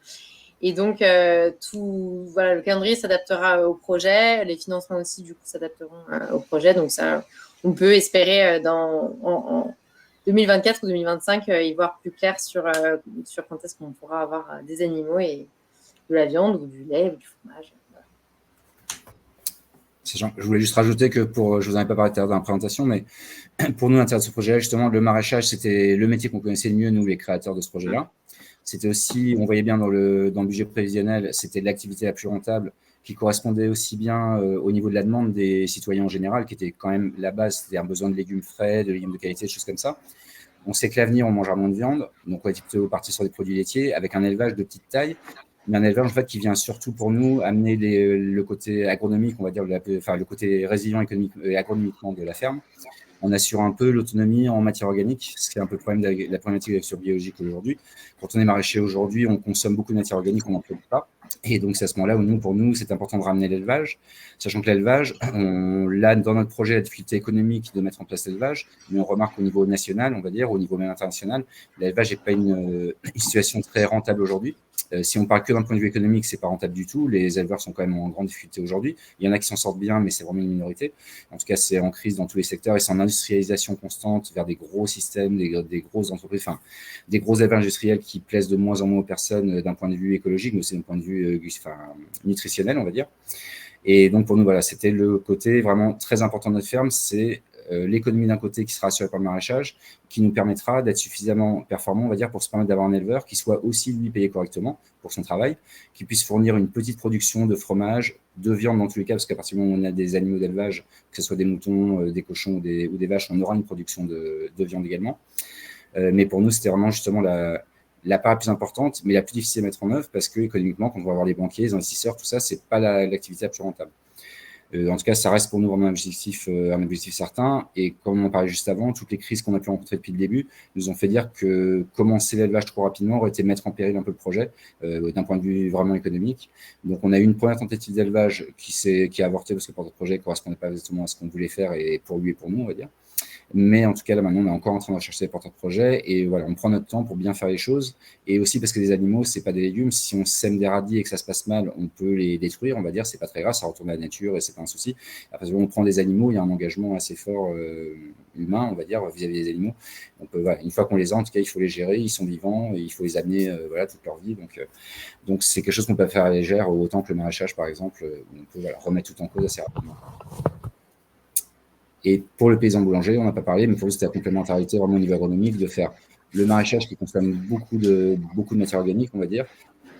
Et donc, le calendrier s'adaptera au projet, les financements aussi, du coup, s'adapteront au projet. Donc ça, on peut espérer en 2024 ou 2025 y voir plus clair sur quand est-ce qu'on pourra avoir des animaux et de la viande ou du lait ou du fromage. Je voulais juste rajouter que je vous en ai pas parlé dans la présentation, mais pour nous, à l'intérieur de ce projet-là, justement, le maraîchage, c'était le métier qu'on connaissait le mieux, nous, les créateurs de ce projet-là. C'était aussi, on voyait bien dans le budget prévisionnel, c'était l'activité la plus rentable, qui correspondait aussi bien au niveau de la demande des citoyens en général, qui était quand même la base, c'était un besoin de légumes frais, de légumes de qualité, des choses comme ça. On sait que l'avenir, on mangera moins de viande, donc on va plutôt partir sur des produits laitiers, avec un élevage de petite taille, mais un élevage en fait qui vient surtout pour nous amener le côté agronomique, on va dire, le côté résilient agronomiquement de la ferme. On assure un peu l'autonomie en matière organique, ce qui est un peu le problème de la problématique de l'agriculture biologique aujourd'hui. Quand on est maraîcher aujourd'hui, on consomme beaucoup de matière organique, on n'en produit pas. Et donc, c'est à ce moment-là où pour nous, c'est important de ramener l'élevage, sachant que l'élevage, là, dans notre projet, la difficulté économique de mettre en place l'élevage, mais on remarque au niveau national, on va dire, au niveau même international, l'élevage n'est pas une situation très rentable aujourd'hui. Si on parle que d'un point de vue économique, c'est pas rentable du tout. Les éleveurs sont quand même en grande difficulté aujourd'hui. Il y en a qui s'en sortent bien, mais c'est vraiment une minorité. En tout cas, c'est en crise dans tous les secteurs et c'est en industrialisation constante vers des gros systèmes, des grosses entreprises, enfin, des gros élevages industriels qui plaisent de moins en moins aux personnes d'un point de vue écologique, mais aussi d'un point de vue nutritionnel, on va dire. Et donc, pour nous, voilà, c'était le côté vraiment très important de notre ferme, c'est l'économie d'un côté qui sera assurée par le maraîchage, qui nous permettra d'être suffisamment performant, on va dire, pour se permettre d'avoir un éleveur qui soit aussi, lui, payé correctement pour son travail, qui puisse fournir une petite production de fromage, de viande dans tous les cas, parce qu'à partir du moment où on a des animaux d'élevage, que ce soit des moutons, des cochons ou des vaches, on aura une production de viande également. Mais pour nous, c'était vraiment justement la part la plus importante, mais la plus difficile à mettre en œuvre, parce que économiquement, quand on va avoir les banquiers, les investisseurs, tout ça, c'est pas l'activité la plus rentable. En tout cas, ça reste pour nous vraiment un objectif certain. Et comme on en parlait juste avant, toutes les crises qu'on a pu rencontrer depuis le début nous ont fait dire que commencer l'élevage trop rapidement aurait été mettre en péril un peu le projet d'un point de vue vraiment économique. Donc, on a eu une première tentative d'élevage qui a avorté parce que pour notre projet ne correspondait pas exactement à ce qu'on voulait faire et pour lui et pour nous, on va dire. Mais en tout cas, là, maintenant, on est encore en train de rechercher des porteurs de projet et voilà, on prend notre temps pour bien faire les choses. Et aussi parce que les animaux, c'est pas des légumes. Si on sème des radis et que ça se passe mal, on peut les détruire, on va dire. C'est pas très grave, ça retourne à la nature et c'est pas un souci. Après, on prend des animaux, il y a un engagement assez fort humain, on va dire, vis-à-vis des animaux. On peut, voilà, une fois qu'on les a, en tout cas, il faut les gérer. Ils sont vivants et il faut les amener voilà, toute leur vie. Donc, c'est quelque chose qu'on peut faire à la légère, autant que le maraîchage, par exemple, où on peut voilà, remettre tout en cause assez rapidement. Et pour le paysan boulanger, on n'a pas parlé, mais pour lui, c'était la complémentarité vraiment au niveau agronomique, de faire le maraîchage qui consomme beaucoup de matière organique, on va dire,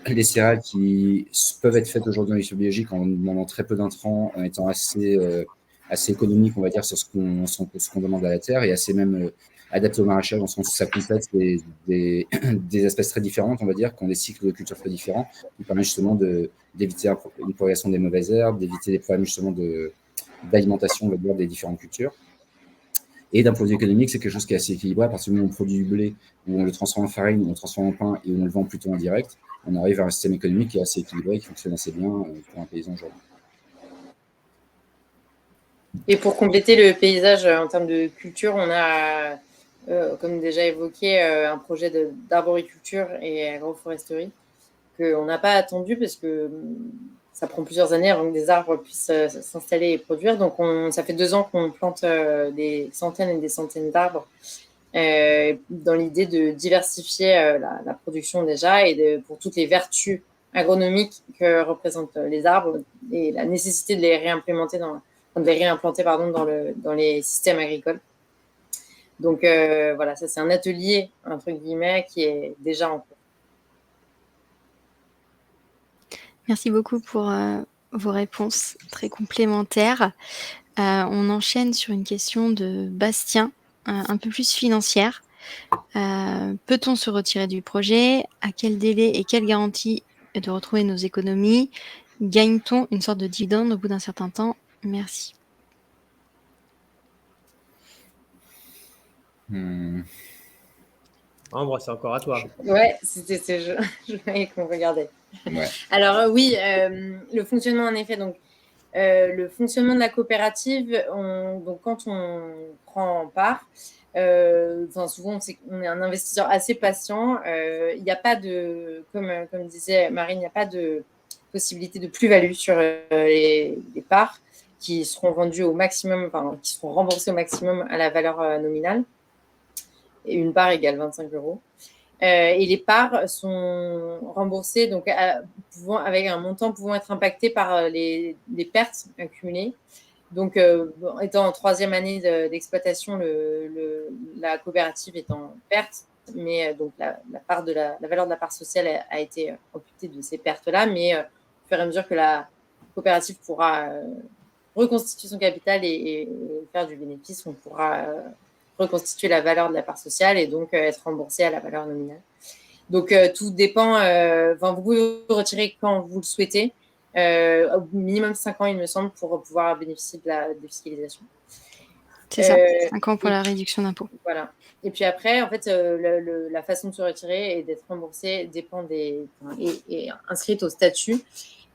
les céréales qui peuvent être faites aujourd'hui en agriculture biologique en demandant très peu d'intrants, en étant assez économique, on va dire, sur ce qu'on demande à la terre et assez même adapté au maraîchage, dans le sens où ça complète des espèces très différentes, on va dire, qui ont des cycles de culture très différents, qui permettent justement d'éviter une propagation des mauvaises herbes, d'éviter des problèmes justement d'alimentation, on va dire, des différentes cultures. Et d'un point de vue économique, c'est quelque chose qui est assez équilibré. À partir du moment où on produit du blé, où on le transforme en farine, où on le transforme en pain et où on le vend plutôt en direct, on arrive à un système économique qui est assez équilibré, qui fonctionne assez bien pour un paysan aujourd'hui. Et pour compléter le paysage en termes de culture, on a, comme déjà évoqué, un projet d'arboriculture et agroforesterie qu'on n'a pas attendu parce que ça prend plusieurs années avant que des arbres puissent s'installer et produire. Donc, ça fait 2 ans qu'on plante des centaines et des centaines d'arbres dans l'idée de diversifier la production déjà et pour toutes les vertus agronomiques que représentent les arbres et la nécessité de les réimplémenter dans les systèmes agricoles. Donc, voilà, ça, c'est un atelier, entre guillemets, qui est déjà en cours. Merci beaucoup pour vos réponses très complémentaires. On enchaîne sur une question de Bastien, un peu plus financière. Peut-on se retirer du projet? À quel délai et quelle garantie de retrouver nos économies? Gagne-t-on une sorte de dividende au bout d'un certain temps? Merci. Ambre, c'est encore à toi. Ouais, c'était ce jeu. Je voyais qu'on regardait. Ouais. Alors oui, le fonctionnement en effet, donc le fonctionnement de la coopérative, donc quand on prend part, souvent on est un investisseur assez patient. Il n'y a pas de, comme disait Marine, il n'y a pas de possibilité de plus-value sur les parts qui seront vendues au maximum, enfin qui seront remboursées au maximum à la valeur nominale. Et une part égale 25 €. Et les parts sont remboursées donc, avec un montant pouvant être impacté par les pertes accumulées. Donc, étant en 3e année d'exploitation, la coopérative est en perte, mais donc la valeur de la part sociale a été amputée de ces pertes-là, mais au fur et à mesure que la coopérative pourra reconstituer son capital et faire du bénéfice, on pourra reconstituer la valeur de la part sociale et donc être remboursé à la valeur nominale. Donc, tout dépend. Vous pouvez vous retirer quand vous le souhaitez, au minimum 5 ans, il me semble, pour pouvoir bénéficier de la défiscalisation. C'est ça, 5 ans pour la réduction d'impôt. Voilà. Et puis après, en fait, la façon de se retirer et d'être remboursé dépend est inscrite au statut.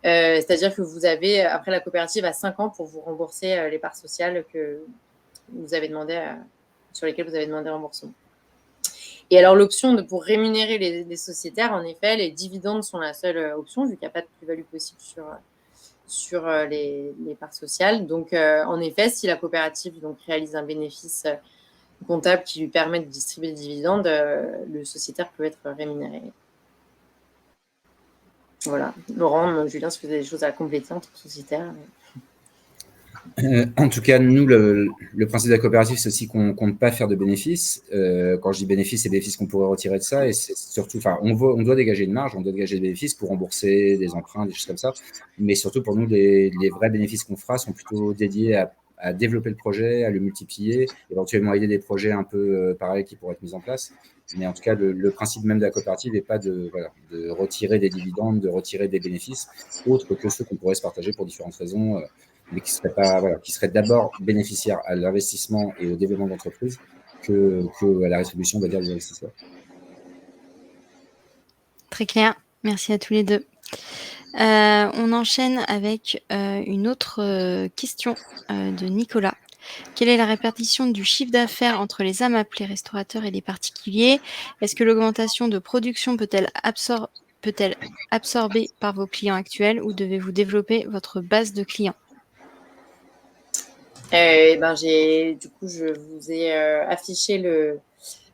C'est-à-dire que vous avez, après la coopérative, à 5 ans pour vous rembourser les parts sociales que vous avez sur lesquelles vous avez demandé remboursement. Et alors, l'option pour rémunérer les sociétaires, en effet, les dividendes sont la seule option, vu qu'il n'y a pas de plus-value possible sur les parts sociales. Donc, en effet, si la coopérative réalise un bénéfice comptable qui lui permet de distribuer le dividende, le sociétaire peut être rémunéré. Voilà. Laurent, Julien, si vous avez des choses à compléter entre sociétaires. En tout cas, nous, le principe de la coopérative, c'est aussi qu'on ne compte pas faire de bénéfices. Quand je dis bénéfices, c'est bénéfices qu'on pourrait retirer de ça. Et c'est surtout, on doit dégager une marge, on doit dégager des bénéfices pour rembourser des emprunts, des choses comme ça. Mais surtout, pour nous, les vrais bénéfices qu'on fera sont plutôt dédiés à développer le projet, à le multiplier, éventuellement aider des projets un peu pareils qui pourraient être mis en place. Mais en tout cas, le principe même de la coopérative n'est pas de retirer des dividendes, de retirer des bénéfices, autres que ceux qu'on pourrait se partager pour différentes raisons, mais qui serait d'abord bénéficiaire à l'investissement et au développement de l'entreprise que à la rétribution, on va dire, des investisseurs. Très clair. Merci à tous les deux. On enchaîne avec une autre question de Nicolas. Quelle est la répartition du chiffre d'affaires entre les AMAP, les restaurateurs et les particuliers? Est-ce que l'augmentation de production peut-elle absorber par vos clients actuels ou devez-vous développer votre base de clients? Du coup, je vous ai affiché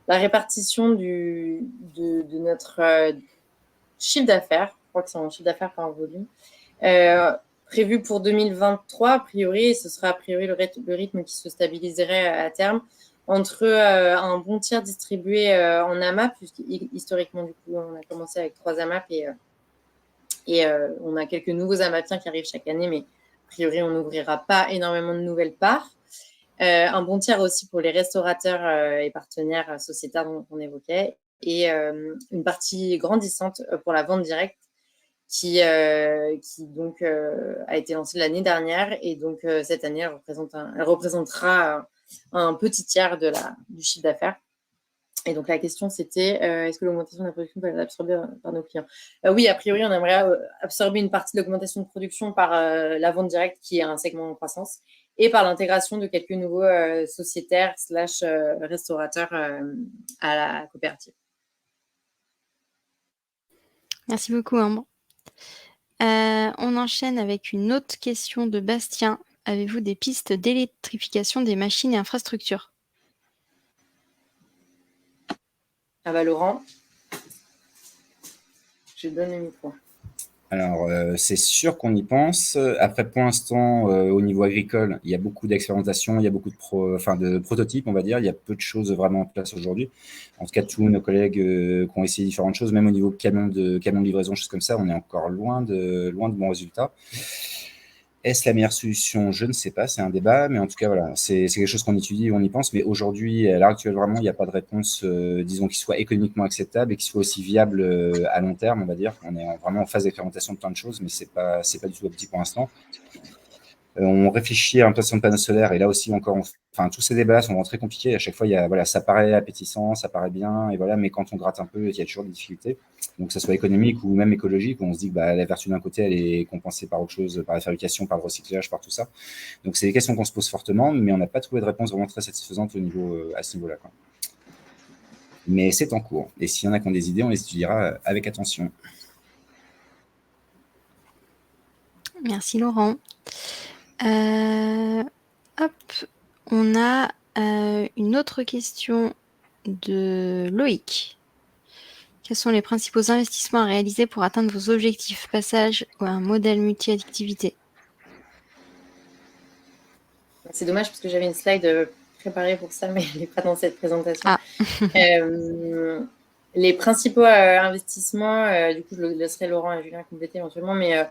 la répartition de notre chiffre d'affaires. Je crois que c'est un chiffre d'affaires par volume. Prévu pour 2023, a priori, ce sera a priori le rythme qui se stabiliserait à terme entre un bon tiers distribué en AMAP, puisqu'historiquement, du coup, on a commencé avec 3 AMAP et on a quelques nouveaux AMAPiens qui arrivent chaque année, mais a priori, on n'ouvrira pas énormément de nouvelles parts. Un bon tiers aussi pour les restaurateurs et partenaires sociétaires dont on évoquait, et une partie grandissante pour la vente directe qui donc a été lancée l'année dernière, et donc cette année, elle représentera un petit tiers du chiffre d'affaires. Et donc la question c'était, est-ce que l'augmentation de la production peut être absorbée par nos clients? Oui, a priori, on aimerait absorber une partie de l'augmentation de production par la vente directe, qui est un segment en croissance, et par l'intégration de quelques nouveaux sociétaires / restaurateurs à la coopérative. Merci beaucoup, Ambre. On enchaîne avec une autre question de Bastien. Avez-vous des pistes d'électrification des machines et infrastructures? Laurent, je donne le micro. Alors, c'est sûr qu'on y pense. Après, pour l'instant, au niveau agricole, il y a beaucoup d'expérimentation, il y a beaucoup de prototypes, on va dire. Il y a peu de choses vraiment en place aujourd'hui. En tout cas, tous nos collègues qui ont essayé différentes choses, même au niveau camion de livraison, choses comme ça, on est encore loin de bons résultats. Est-ce la meilleure solution? Je ne sais pas, c'est un débat, mais en tout cas, voilà, c'est quelque chose qu'on étudie, on y pense, mais aujourd'hui, à l'heure actuelle, vraiment, il n'y a pas de réponse, disons, qui soit économiquement acceptable et qui soit aussi viable à long terme, on va dire. On est vraiment en phase d'expérimentation de plein de choses, mais c'est pas du tout abouti pour l'instant. On réfléchit à l'implantation de panneaux solaires et là aussi encore, enfin tous ces débats sont vraiment très compliqués. À chaque fois, il y a, voilà, ça paraît appétissant, ça paraît bien, et voilà, mais quand on gratte un peu, il y a toujours des difficultés. Donc, que ça soit économique ou même écologique, où on se dit que la vertu d'un côté, elle est compensée par autre chose, par la fabrication, par le recyclage, par tout ça. Donc, c'est des questions qu'on se pose fortement, mais on n'a pas trouvé de réponse vraiment très satisfaisante à ce niveau-là, quoi. Mais c'est en cours. Et s'il y en a qui ont des idées, on les étudiera avec attention. Merci Laurent. Hop, on a une autre question de Loïc. Quels sont les principaux investissements à réaliser pour atteindre vos objectifs? Passage à un modèle multi-activité. C'est dommage parce que j'avais une slide préparée pour ça, mais elle n'est pas dans cette présentation. Ah. Les principaux investissements, du coup, je laisserai Laurent et Julien compléter éventuellement, mais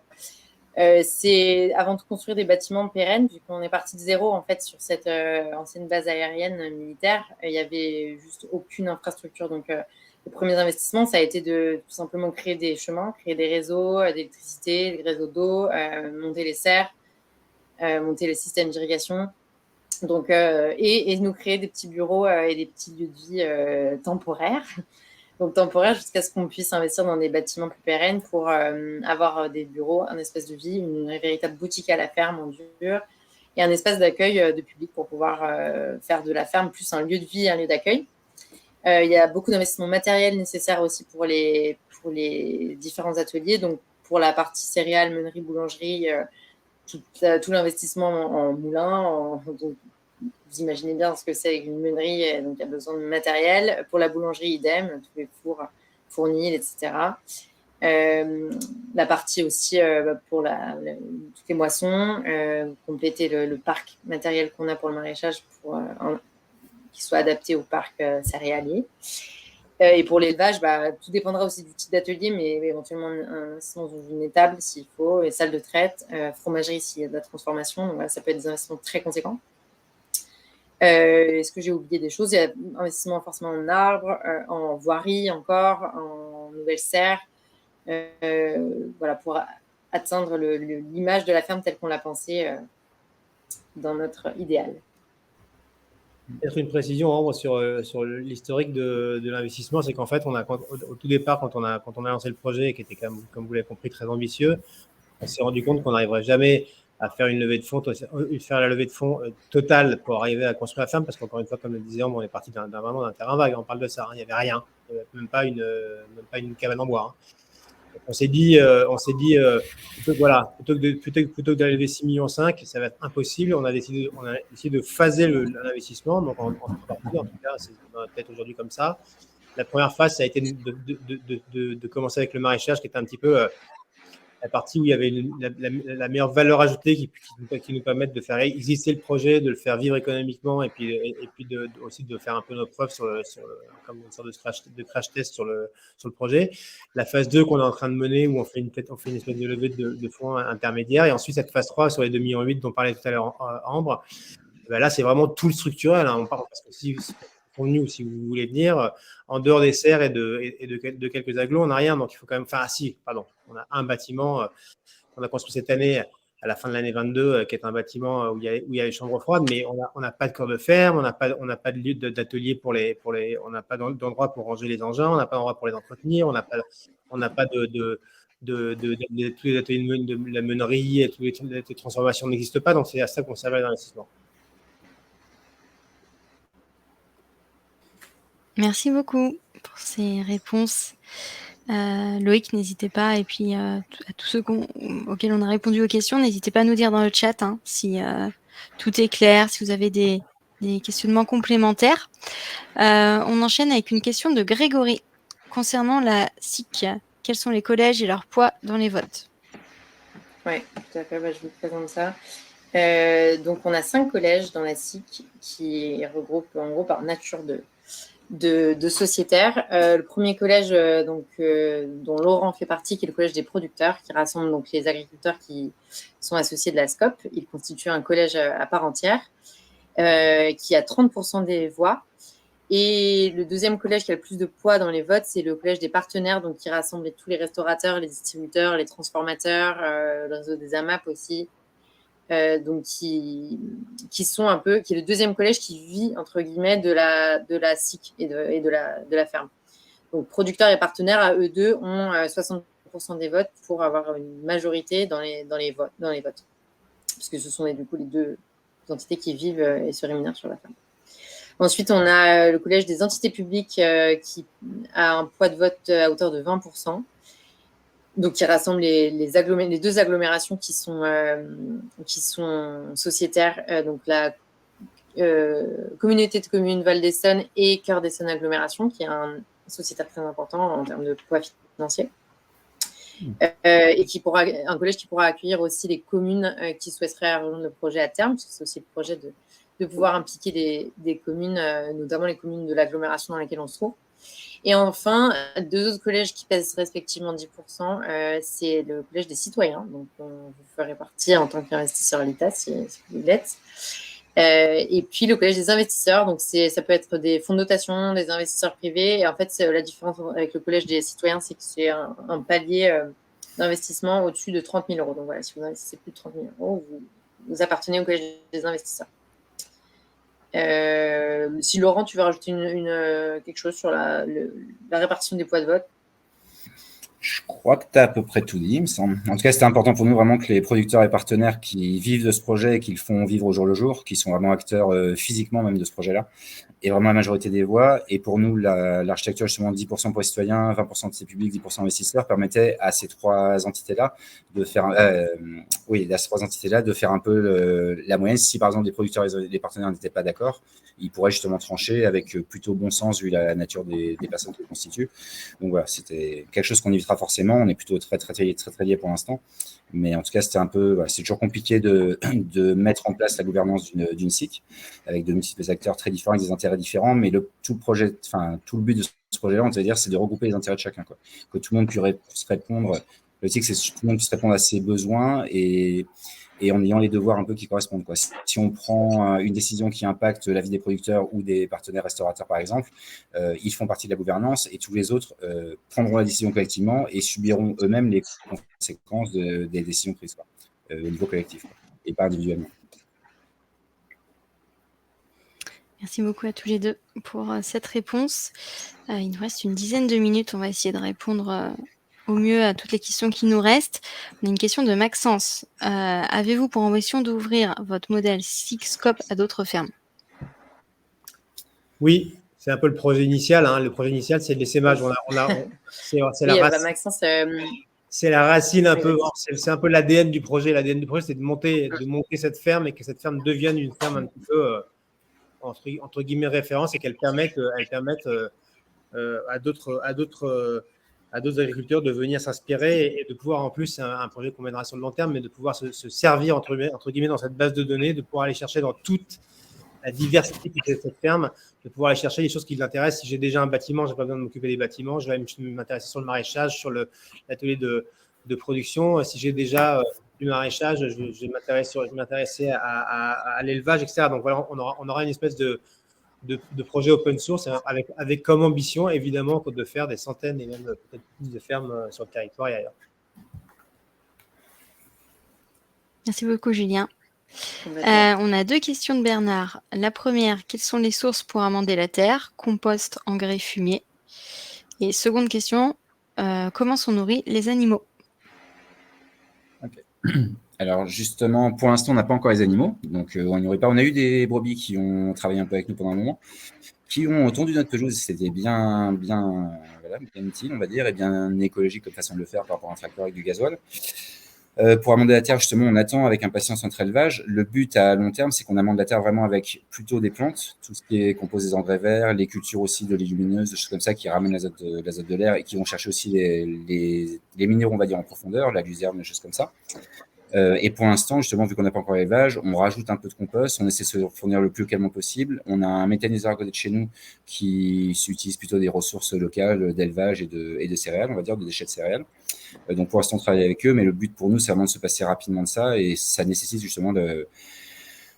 c'est avant de construire des bâtiments pérennes, puisqu'on est parti de zéro en fait sur cette ancienne base aérienne militaire. Il n'y avait juste aucune infrastructure. Donc, les premiers investissements, ça a été de tout simplement créer des chemins, créer des réseaux d'électricité, des réseaux d'eau, monter les serres, monter les systèmes d'irrigation. Donc, et nous créer des petits bureaux et des petits lieux de vie temporaires. Donc temporaire jusqu'à ce qu'on puisse investir dans des bâtiments plus pérennes pour avoir des bureaux, un espace de vie, une véritable boutique à la ferme en dur et un espace d'accueil de public pour pouvoir faire de la ferme plus un lieu de vie et un lieu d'accueil. Il y a beaucoup d'investissements matériels nécessaires aussi pour les différents ateliers. Donc pour la partie céréales, meunerie, boulangerie, tout l'investissement en moulin, donc, vous imaginez bien ce que c'est avec une meunerie, donc il y a besoin de matériel. Pour la boulangerie, idem, tous les fours, fournils, etc. La partie aussi pour toutes les moissons, compléter le parc matériel qu'on a pour le maraîchage pour qu'il soit adapté au parc céréalier. Et pour l'élevage, tout dépendra aussi du type d'atelier, mais éventuellement un investissement dans une étable s'il faut, et salle de traite, fromagerie s'il y a de la transformation. Donc, voilà, ça peut être des investissements très conséquents. Est-ce que j'ai oublié des choses? Il y a investissement forcément en arbres, en voirie encore, en nouvelles serres, voilà, pour atteindre l'image de la ferme telle qu'on l'a pensée dans notre idéal. Peut-être une précision Ambre, sur l'historique de l'investissement, c'est qu'en fait, au tout départ, quand on a lancé le projet, qui était quand même, comme vous l'avez compris, très ambitieux, on s'est rendu compte qu'on n'arriverait jamais à faire une levée de fonds, faire la levée de fonds totale pour arriver à construire la ferme, parce qu'encore une fois, comme le disait Ambre, on est parti vraiment d'un terrain vague. On parle de ça, il n'y avait rien, même pas une cabane en bois. On s'est dit, plutôt que d'aller lever 6,5 millions, ça va être impossible. On a décidé de phaser l'investissement. Donc, en tout cas, c'est peut-être aujourd'hui comme ça. La première phase, ça a été de commencer avec le maraîchage, qui était un petit peu la partie où il y avait la meilleure valeur ajoutée qui nous permette de faire exister le projet, de le faire vivre économiquement et puis aussi de faire un peu nos preuves comme une sorte de crash test sur le projet. La phase 2 qu'on est en train de mener, où on fait une espèce de levée de fonds intermédiaire, et ensuite cette phase 3 sur les 2,8 millions dont parlait tout à l'heure Ambre. Là, c'est vraiment tout le structurel. On parle, parce que si ou si vous voulez venir, en dehors des serres et de quelques agglos, on n'a rien. Donc, il faut quand même faire. On a un bâtiment qu'on a construit cette année, à la fin de l'année 22, qui est un bâtiment où il y a les chambres froides, mais on n'a pas de corps de ferme, on n'a pas de lieu d'atelier on n'a pas d'endroit pour ranger les engins, on n'a pas d'endroit pour les entretenir, on n'a pas de tous les ateliers de la meunerie, et toutes les transformations n'existent pas. Donc, c'est à ça qu'on servait l'investissement. Merci beaucoup pour ces réponses. Loïc, n'hésitez pas, et puis à tous ceux auxquels on a répondu aux questions, n'hésitez pas à nous dire dans le chat si tout est clair, si vous avez des questionnements complémentaires. On enchaîne avec une question de Grégory concernant la SIC. Quels sont les collèges et leur poids dans les votes? Oui, tout à fait, je vous présente ça. Donc, on a 5 collèges dans la SIC qui regroupent en gros par nature de sociétaires. Le premier collège dont Laurent fait partie, qui est le collège des producteurs, qui rassemble donc les agriculteurs qui sont associés de la SCOP. Il constitue un collège à part entière qui a 30% des voix. Et le deuxième collège qui a le plus de poids dans les votes, c'est le collège des partenaires, donc qui rassemble tous les restaurateurs, les distributeurs, les transformateurs, le réseau des AMAP aussi. Donc qui sont un peu, qui est le deuxième collège qui vit entre guillemets de la SIC et de la ferme. Donc producteurs et partenaires à eux deux ont 60% des votes pour avoir une majorité dans les votes, puisque ce sont du coup les deux entités qui vivent et se rémunèrent sur la ferme. Ensuite, on a le collège des entités publiques qui a un poids de vote à hauteur de 20%. Donc, qui rassemble les deux agglomérations qui sont sociétaires, donc la communauté de communes Val d'Essonne et Cœur d'Essonne agglomération, qui est un sociétaire très important en termes de poids financier. Et un collège qui pourra accueillir aussi les communes qui souhaiteraient rejoindre le projet à terme, parce que c'est aussi le projet de pouvoir impliquer des communes, notamment les communes de l'agglomération dans laquelle on se trouve. Et enfin, deux autres collèges qui pèsent respectivement 10%, c'est le collège des citoyens. Donc, vous ferez partie en tant qu'investisseur à l'État, si vous l'êtes. Et puis, le collège des investisseurs. Donc, ça peut être des fonds de dotation, des investisseurs privés. Et en fait, la différence avec le collège des citoyens, c'est que c'est un palier d'investissement au-dessus de 30 000 euros. Donc, voilà, si vous investissez plus de 30 000 euros, vous appartenez au collège des investisseurs. Si Laurent, tu veux rajouter quelque chose sur la répartition des poids de vote? Je crois que tu as à peu près tout dit, il me semble. En tout cas, c'était important pour nous vraiment que les producteurs et partenaires qui vivent de ce projet et qui le font vivre au jour le jour, qui sont vraiment acteurs physiquement même de ce projet-là, et vraiment la majorité des voix. Et pour nous, l'architecture, justement, 10% pour les citoyens, 20% de ces publics, 10% investisseurs, permettait à ces trois entités-là de faire, de faire un peu la moyenne. Si par exemple les producteurs et les partenaires n'étaient pas d'accord, ils pourraient justement trancher avec plutôt bon sens vu la nature des personnes qui le constituent. Donc voilà, c'était quelque chose qu'on évitera forcément. On est plutôt très liés pour l'instant. Mais en tout cas, c'était un peu, voilà, c'est toujours compliqué de mettre en place la gouvernance d'une SIC avec de multiples acteurs très différents, avec des intérêts différents. Mais tout le but de ce projet-là, on va dire, c'est de regrouper les intérêts de chacun, quoi. Que tout le monde puisse répondre. Le SIC, c'est que tout le monde puisse répondre à ses besoins et en ayant les devoirs un peu qui correspondent, quoi. Si on prend une décision qui impacte la vie des producteurs ou des partenaires restaurateurs, par exemple, ils font partie de la gouvernance et tous les autres prendront la décision collectivement et subiront eux-mêmes les conséquences des décisions prises, quoi, au niveau collectif, quoi, et pas individuellement. Merci beaucoup à tous les deux pour cette réponse. Il nous reste une dizaine de minutes. On va essayer de répondre au mieux à toutes les questions qui nous restent. On a une question de Maxence. Avez-vous pour ambition d'ouvrir votre modèle SIC-Scope à d'autres fermes? Oui, c'est un peu le projet initial. Le projet initial, c'est l'essaimage. C'est la racine. Maxence, c'est la racine un peu. C'est un peu l'ADN du projet. L'ADN du projet, c'est de monter cette ferme et que cette ferme devienne une ferme un petit peu entre guillemets référence et qu'elle permette à d'autres agriculteurs de venir s'inspirer et de pouvoir, en plus, un projet qu'on mènera sur le long terme, mais de pouvoir se servir entre guillemets dans cette base de données, de pouvoir aller chercher dans toute la diversité qui fait cette ferme, de pouvoir aller chercher les choses qui l'intéressent. Si j'ai déjà un bâtiment, je n'ai pas besoin de m'occuper des bâtiments, je vais m'intéresser sur le maraîchage, sur l'atelier de production. Si j'ai déjà du maraîchage, je vais m'intéresser à l'élevage, etc. Donc voilà, on aura une espèce de projet open source avec comme ambition, évidemment, de faire des centaines et même peut-être plus de fermes sur le territoire et ailleurs. Merci beaucoup, Julien. On a deux questions de Bernard. La première, quelles sont les sources pour amender la terre? Compost, engrais, fumier. Et seconde question, comment sont nourris les animaux? Okay. Alors justement, pour l'instant, on n'a pas encore les animaux, donc on n'y aurait pas. On a eu des brebis qui ont travaillé un peu avec nous pendant un moment, qui ont tondu notre pelouse. C'était bien utile, on va dire, et bien écologique comme façon de le faire par rapport à un tracteur avec du gasoil. Pour amender la terre, justement, on attend avec impatience notre élevage. Le but à long terme, c'est qu'on amende la terre vraiment avec plutôt des plantes, tout ce qui est composé des engrais verts, les cultures aussi de légumineuses, des choses comme ça qui ramènent l'azote de l'air et qui vont chercher aussi les minéraux, on va dire, en profondeur, la luzerne, des choses comme ça. Et pour l'instant, justement, vu qu'on n'a pas encore l'élevage, on rajoute un peu de compost, on essaie de se fournir le plus localement possible. On a un méthaniseur à côté de chez nous qui utilise plutôt des ressources locales d'élevage et de céréales, on va dire, de déchets de céréales. Donc pour l'instant, on travaille avec eux, mais le but pour nous, c'est vraiment de se passer rapidement de ça, et ça nécessite justement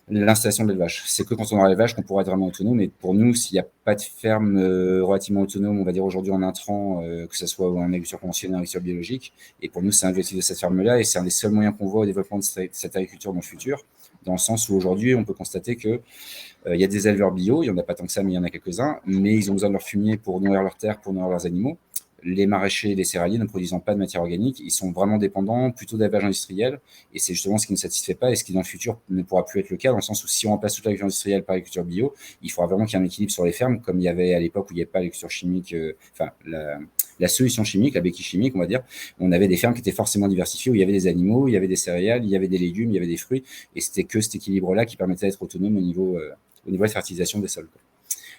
l'installation de l'élevage. C'est que quand on aura l'élevage qu'on pourra être vraiment autonome. Mais pour nous, s'il n'y a pas de ferme relativement autonome, on va dire aujourd'hui en intrants, que ce soit en agriculture conventionnelle, en agriculture biologique, et pour nous, c'est un objectif de cette ferme-là, et c'est un des seuls moyens qu'on voit au développement de cette agriculture dans le futur, dans le sens où aujourd'hui, on peut constater que il y a des éleveurs bio, il n'y en a pas tant que ça, mais il y en a quelques-uns, mais ils ont besoin de leur fumier pour nourrir leurs terres, pour nourrir leurs animaux. Les maraîchers, les céréaliers ne produisant pas de matière organique, ils sont vraiment dépendants plutôt d'élevage industriel, et c'est justement ce qui ne satisfait pas et ce qui dans le futur ne pourra plus être le cas, dans le sens où si on remplace toute l'agriculture industrielle par l'agriculture bio, il faudra vraiment qu'il y ait un équilibre sur les fermes, comme il y avait à l'époque où il n'y avait pas l'agriculture chimique, la solution chimique, la béquille chimique, on va dire. On avait des fermes qui étaient forcément diversifiées, où il y avait des animaux, il y avait des céréales, il y avait des légumes, il y avait des fruits, et c'était que cet équilibre-là qui permettait d'être autonome au niveau de la fertilisation des sols, quoi.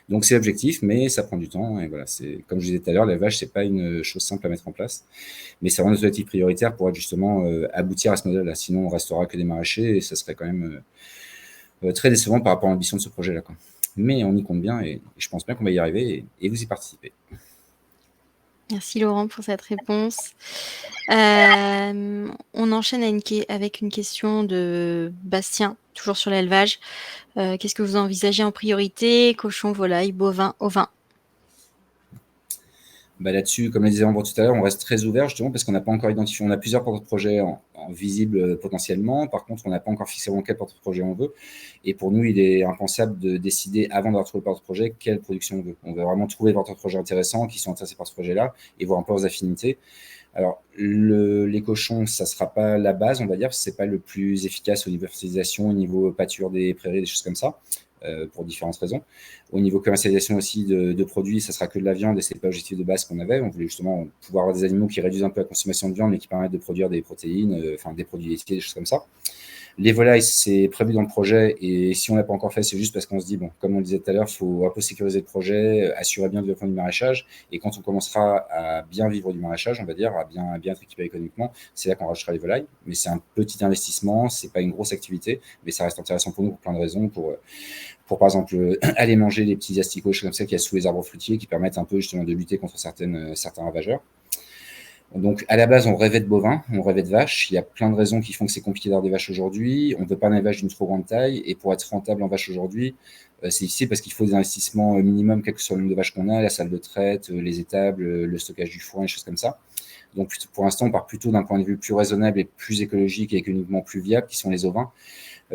Donc c'est l'objectif, mais ça prend du temps. Et voilà, c'est comme je disais tout à l'heure, l'élevage, c'est pas une chose simple à mettre en place, mais c'est vraiment notre objectif prioritaire pour être justement aboutir à ce modèle-là. Sinon, on restera que des maraîchers et ça serait quand même très décevant par rapport à l'ambition de ce projet-là, quoi. Mais on y compte bien et je pense bien qu'on va y arriver et vous y participez. Merci Laurent pour cette réponse. On enchaîne avec une question de Bastien, toujours sur l'élevage. Qu'est-ce que vous envisagez en priorité? Cochon, volaille, bovin, ovin? Là-dessus, comme le disait Ambre tout à l'heure, on reste très ouvert justement parce qu'on n'a pas encore identifié. On a plusieurs porte-projets en visibles potentiellement. Par contre, on n'a pas encore fixé vraiment quel porte-projet on veut. Et pour nous, il est impensable de décider avant d'avoir trouvé le porte-projet quelle production on veut. On veut vraiment trouver des porte-projets intéressants qui sont intéressés par ce projet-là et voir un peu leurs affinités. Alors, les cochons, ça ne sera pas la base, on va dire, parce que ce n'est pas le plus efficace au niveau fertilisation, au niveau pâture des prairies, des choses comme ça, pour différentes raisons. Au niveau commercialisation aussi de produits, ça sera que de la viande et ce n'est pas l'objectif de base qu'on avait. On voulait justement pouvoir avoir des animaux qui réduisent un peu la consommation de viande, mais qui permettent de produire des protéines, des produits laitiers, des choses comme ça. Les volailles, c'est prévu dans le projet et si on ne l'a pas encore fait, c'est juste parce qu'on se dit, bon, comme on le disait tout à l'heure, il faut un peu sécuriser le projet, assurer bien le développement du maraîchage et quand on commencera à bien vivre du maraîchage, on va dire, à bien être équipé économiquement, c'est là qu'on rajoutera les volailles. Mais c'est un petit investissement, c'est pas une grosse activité, mais ça reste intéressant pour nous pour plein de raisons, pour par exemple aller manger les petits asticots, choses comme ça qu'il y a sous les arbres fruitiers qui permettent un peu justement de lutter contre certains ravageurs. Donc, à la base, on rêvait de bovins, on rêvait de vaches. Il y a plein de raisons qui font que c'est compliqué d'avoir des vaches aujourd'hui. On ne veut pas d'un élevage d'une trop grande taille. Et pour être rentable en vache aujourd'hui, c'est difficile parce qu'il faut des investissements minimum, quel que soit le nombre de vaches qu'on a, la salle de traite, les étables, le stockage du foin, des choses comme ça. Donc, pour l'instant, on part plutôt d'un point de vue plus raisonnable et plus écologique et économiquement plus viable, qui sont les ovins.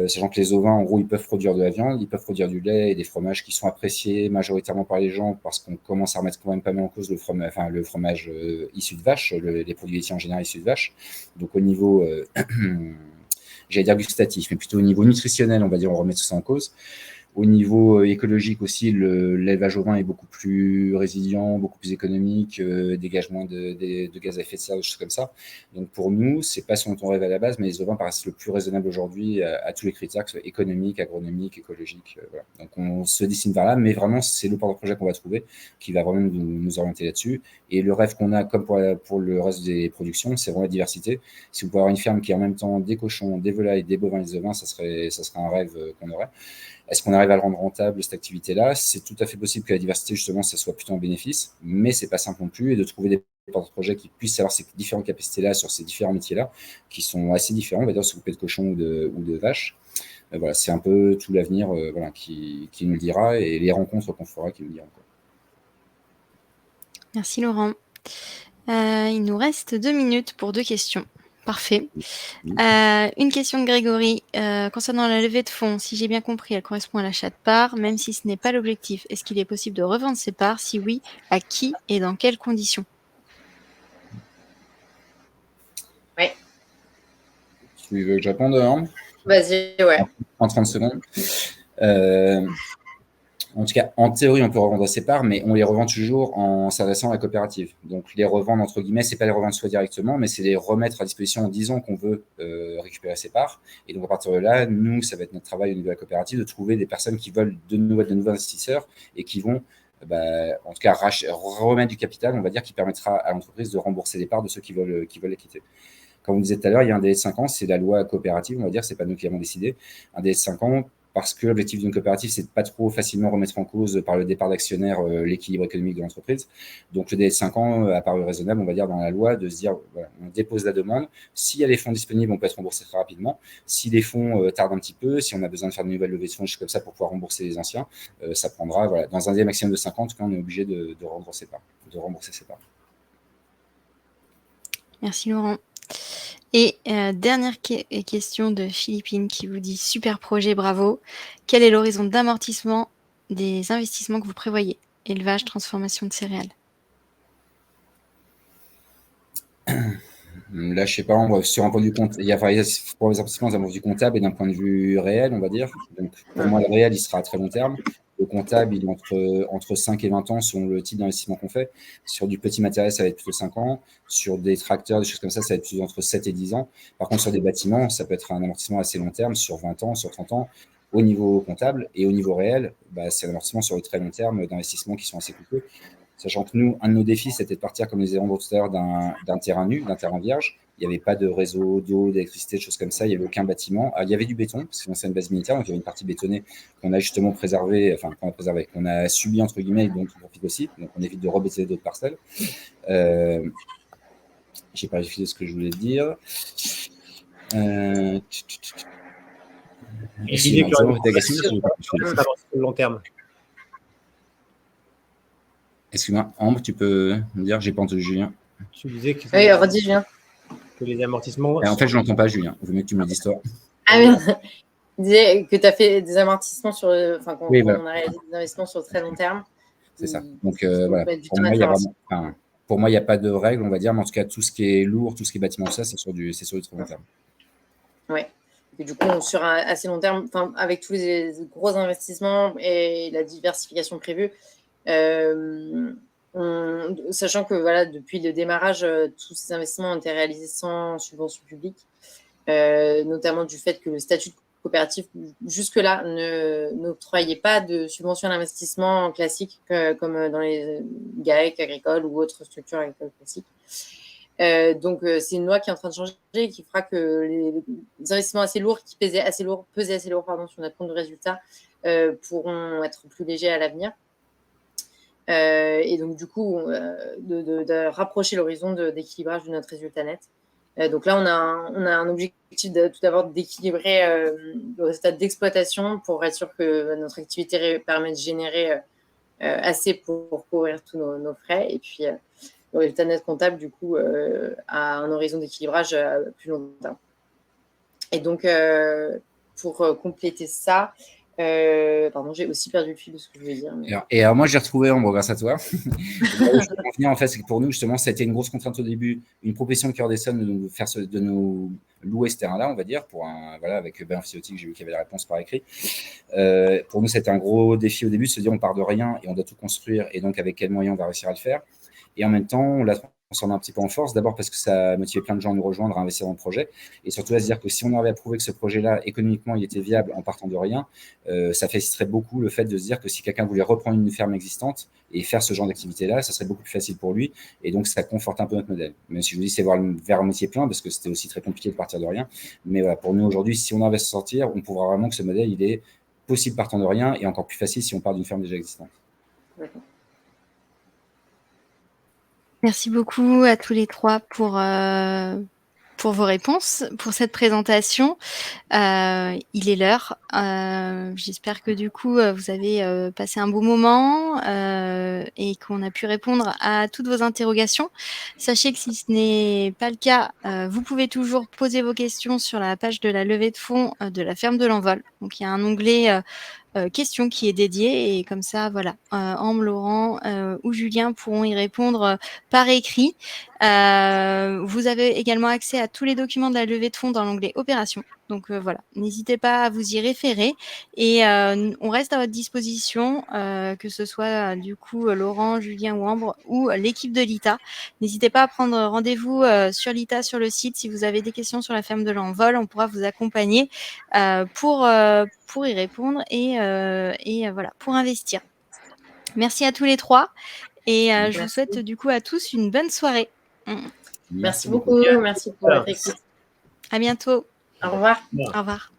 Sachant que les ovins, en gros, ils peuvent produire de la viande, ils peuvent produire du lait et des fromages qui sont appréciés majoritairement par les gens parce qu'on commence à remettre quand même pas mal en cause le fromage issu de vache, les produits laitiers en général issus de vache. Donc au niveau, j'allais dire gustatif, mais plutôt au niveau nutritionnel, on va dire, on remet tout ça en cause. Au niveau écologique aussi, l'élevage ovin est beaucoup plus résilient, beaucoup plus économique, dégagement de gaz à effet de serre, des choses comme ça. Donc pour nous, c'est pas ce dont on rêve à la base, mais les ovins paraissent le plus raisonnable aujourd'hui à tous les critères, que ce soit économique, agronomique, écologique. Voilà. Donc on se dessine vers là, mais vraiment c'est le porte-projet qu'on va trouver qui va vraiment nous orienter là-dessus. Et le rêve qu'on a, comme pour le reste des productions, c'est vraiment la diversité. Si vous pouvez avoir une ferme qui a en même temps des cochons, des volailles, des bovins et des ovins, ça serait un rêve qu'on aurait. Est-ce qu'on arrive à le rendre rentable, cette activité-là? C'est tout à fait possible que la diversité, justement, ça soit plutôt un bénéfice, mais c'est pas simple non plus. Et de trouver des porte-projets qui puissent avoir ces différentes capacités-là sur ces différents métiers-là, qui sont assez différents, on va dire, s'occuper de cochons ou de vaches. Voilà, c'est un peu tout l'avenir qui nous le dira et les rencontres qu'on fera qui nous le diront. Merci Laurent. Il nous reste 2 minutes pour 2 questions. Parfait. Une question de Grégory. Concernant la levée de fonds, si j'ai bien compris, elle correspond à l'achat de parts, même si ce n'est pas l'objectif. Est-ce qu'il est possible de revendre ces parts? Si oui, à qui et dans quelles conditions? Oui. Tu veux que je réponde, Ambre? Vas-y, ouais. En 30 secondes. En tout cas, en théorie, on peut revendre ses parts, mais on les revend toujours en s'adressant à la coopérative. Donc, les revendre, entre guillemets, c'est pas les revendre soi directement, mais c'est les remettre à disposition en disant qu'on veut récupérer ses parts. Et donc, à partir de là, nous, ça va être notre travail au niveau de la coopérative de trouver des personnes qui veulent de nouveaux investisseurs et qui vont, en tout cas, remettre du capital, on va dire, qui permettra à l'entreprise de rembourser les parts de ceux qui veulent les quitter. Comme on disait tout à l'heure, il y a un délai de 5 ans, c'est la loi coopérative, on va dire, c'est pas nous qui avons décidé. Un délai de 5 ans, parce que l'objectif d'une coopérative, c'est de pas trop facilement remettre en cause par le départ d'actionnaires l'équilibre économique de l'entreprise. Donc le délai de 5 ans a paru raisonnable, on va dire, dans la loi, de se dire, voilà, on dépose la demande. S'il y a les fonds disponibles, on peut être remboursé très rapidement. Si les fonds tardent un petit peu, si on a besoin de faire de nouvelles levées de fonds, comme ça, pour pouvoir rembourser les anciens, ça prendra, voilà, dans un délai maximum de 5 ans, en tout cas, on est obligé de rembourser ses parts. Merci Laurent. Et dernière question de Philippine qui vous dit: super projet, bravo. Quel est l'horizon d'amortissement des investissements que vous prévoyez? Élevage, transformation de céréales. Là, je sais pas, sur un point de vue comptable, il y a pour les investissements d'un point de vue comptable et d'un point de vue réel, on va dire. Donc, pour moi, le réel, il sera à très long terme. Le comptable, il est entre 5 et 20 ans selon le type d'investissement qu'on fait. Sur du petit matériel, ça va être plutôt 5 ans. Sur des tracteurs, des choses comme ça va être plutôt entre 7 et 10 ans. Par contre, sur des bâtiments, ça peut être un amortissement assez long terme, sur 20 ans, sur 30 ans, au niveau comptable. Et au niveau réel, c'est un amortissement sur le très long terme d'investissements qui sont assez coûteux. Sachant que nous, un de nos défis, c'était de partir, comme les disait tout à l'heure, d'un terrain nu, d'un terrain vierge. Il n'y avait pas de réseau d'eau, d'électricité, de choses comme ça. Il n'y avait aucun bâtiment. Il y avait du béton, parce que c'est une base militaire, donc il y avait une partie bétonnée qu'on a justement préservée, qu'on a subi, entre guillemets, et dont on profite aussi. Donc on évite de rebêter d'autres parcelles. J'ai pas vérifié ce que je voulais dire. Long terme. Excuse-moi, Ambre, tu peux me dire, j'ai pas entendu Julien. Tu disais que oui, redis Julien. Que les amortissements. En fait, je l'entends pas, Julien. Il vaut mieux que tu me le dises toi. Ah merde. Tu disais que tu as fait des amortissements sur, enfin, qu'on Oui, voilà. on a réalisé des investissements sur le très long terme. C'est ça. Donc voilà. Pour moi, il n'y a pas de règle, on va dire, mais en tout cas, tout ce qui est lourd, tout ce qui est bâtiment, ça, c'est sur du très long terme. Ouais. Et du coup, sur un assez long terme, avec tous les gros investissements et la diversification prévue, sachant que voilà, depuis le démarrage, tous ces investissements ont été réalisés sans subvention publique, notamment du fait que le statut de coopérative jusque-là n'octroyait pas de subvention à l'investissement classique comme dans les GAEC agricoles ou autres structures agricoles classiques. Donc, c'est une loi qui est en train de changer et qui fera que les investissements assez lourds, qui pesaient assez lourd sur notre compte de résultat, pourront être plus légers à l'avenir. Et donc, du coup, de rapprocher l'horizon d'équilibrage de notre résultat net. Donc là, on a un objectif tout d'abord d'équilibrer le résultat d'exploitation pour être sûr que notre activité permet de générer assez pour couvrir tous nos frais. Et puis, le résultat net comptable, du coup, a un horizon d'équilibrage plus long terme. Et donc, pour compléter ça, pardon, j'ai aussi perdu le fil de ce que je voulais dire. Mais... Et alors moi, j'ai retrouvé Ambre grâce à toi. En fait, c'est que pour nous, justement, ça a été une grosse contrainte au début, une proposition de Cœur d'Essonne de nous louer ce terrain-là, on va dire, avec Ben Physiotique, j'ai vu qu'il y avait la réponse par écrit. Pour nous, c'était un gros défi au début, de se dire on part de rien et on doit tout construire, et donc avec quels moyens on va réussir à le faire. Et en même temps, on l'a transformé un petit peu en force, d'abord parce que ça a motivé plein de gens à nous rejoindre, à investir dans le projet, et surtout à se dire que si on avait à prouver que ce projet-là, économiquement, il était viable en partant de rien, ça faciliterait beaucoup le fait de se dire que si quelqu'un voulait reprendre une ferme existante et faire ce genre d'activité-là, ça serait beaucoup plus facile pour lui, et donc ça conforte un peu notre modèle. Même si je vous dis, c'est vers un métier plein, parce que c'était aussi très compliqué de partir de rien, mais voilà, pour nous aujourd'hui, si on arrive à se sortir, on pourra vraiment que ce modèle, il est possible partant de rien, et encore plus facile si on part d'une ferme déjà existante. D'accord. Merci beaucoup à tous les trois pour vos réponses, pour cette présentation. Il est l'heure. J'espère que du coup, vous avez passé un beau moment et qu'on a pu répondre à toutes vos interrogations. Sachez que si ce n'est pas le cas, vous pouvez toujours poser vos questions sur la page de la levée de fonds de la ferme de l'Envol. Donc, il y a un onglet questions qui est dédié et comme ça, voilà, Ambre, Laurent ou Julien pourront y répondre par écrit. Vous avez également accès à tous les documents de la levée de fonds dans l'onglet opérations. Donc voilà, n'hésitez pas à vous y référer et on reste à votre disposition, que ce soit du coup Laurent, Julien ou Ambre ou l'équipe de l'ITA. N'hésitez pas à prendre rendez-vous sur l'ITA, sur le site. Si vous avez des questions sur la ferme de l'Envol, on pourra vous accompagner pour y répondre et voilà, pour investir. Merci à tous les trois et je vous souhaite du coup à tous une bonne soirée. Merci beaucoup. Merci pour votre écoute. À bientôt. Au revoir. Au revoir.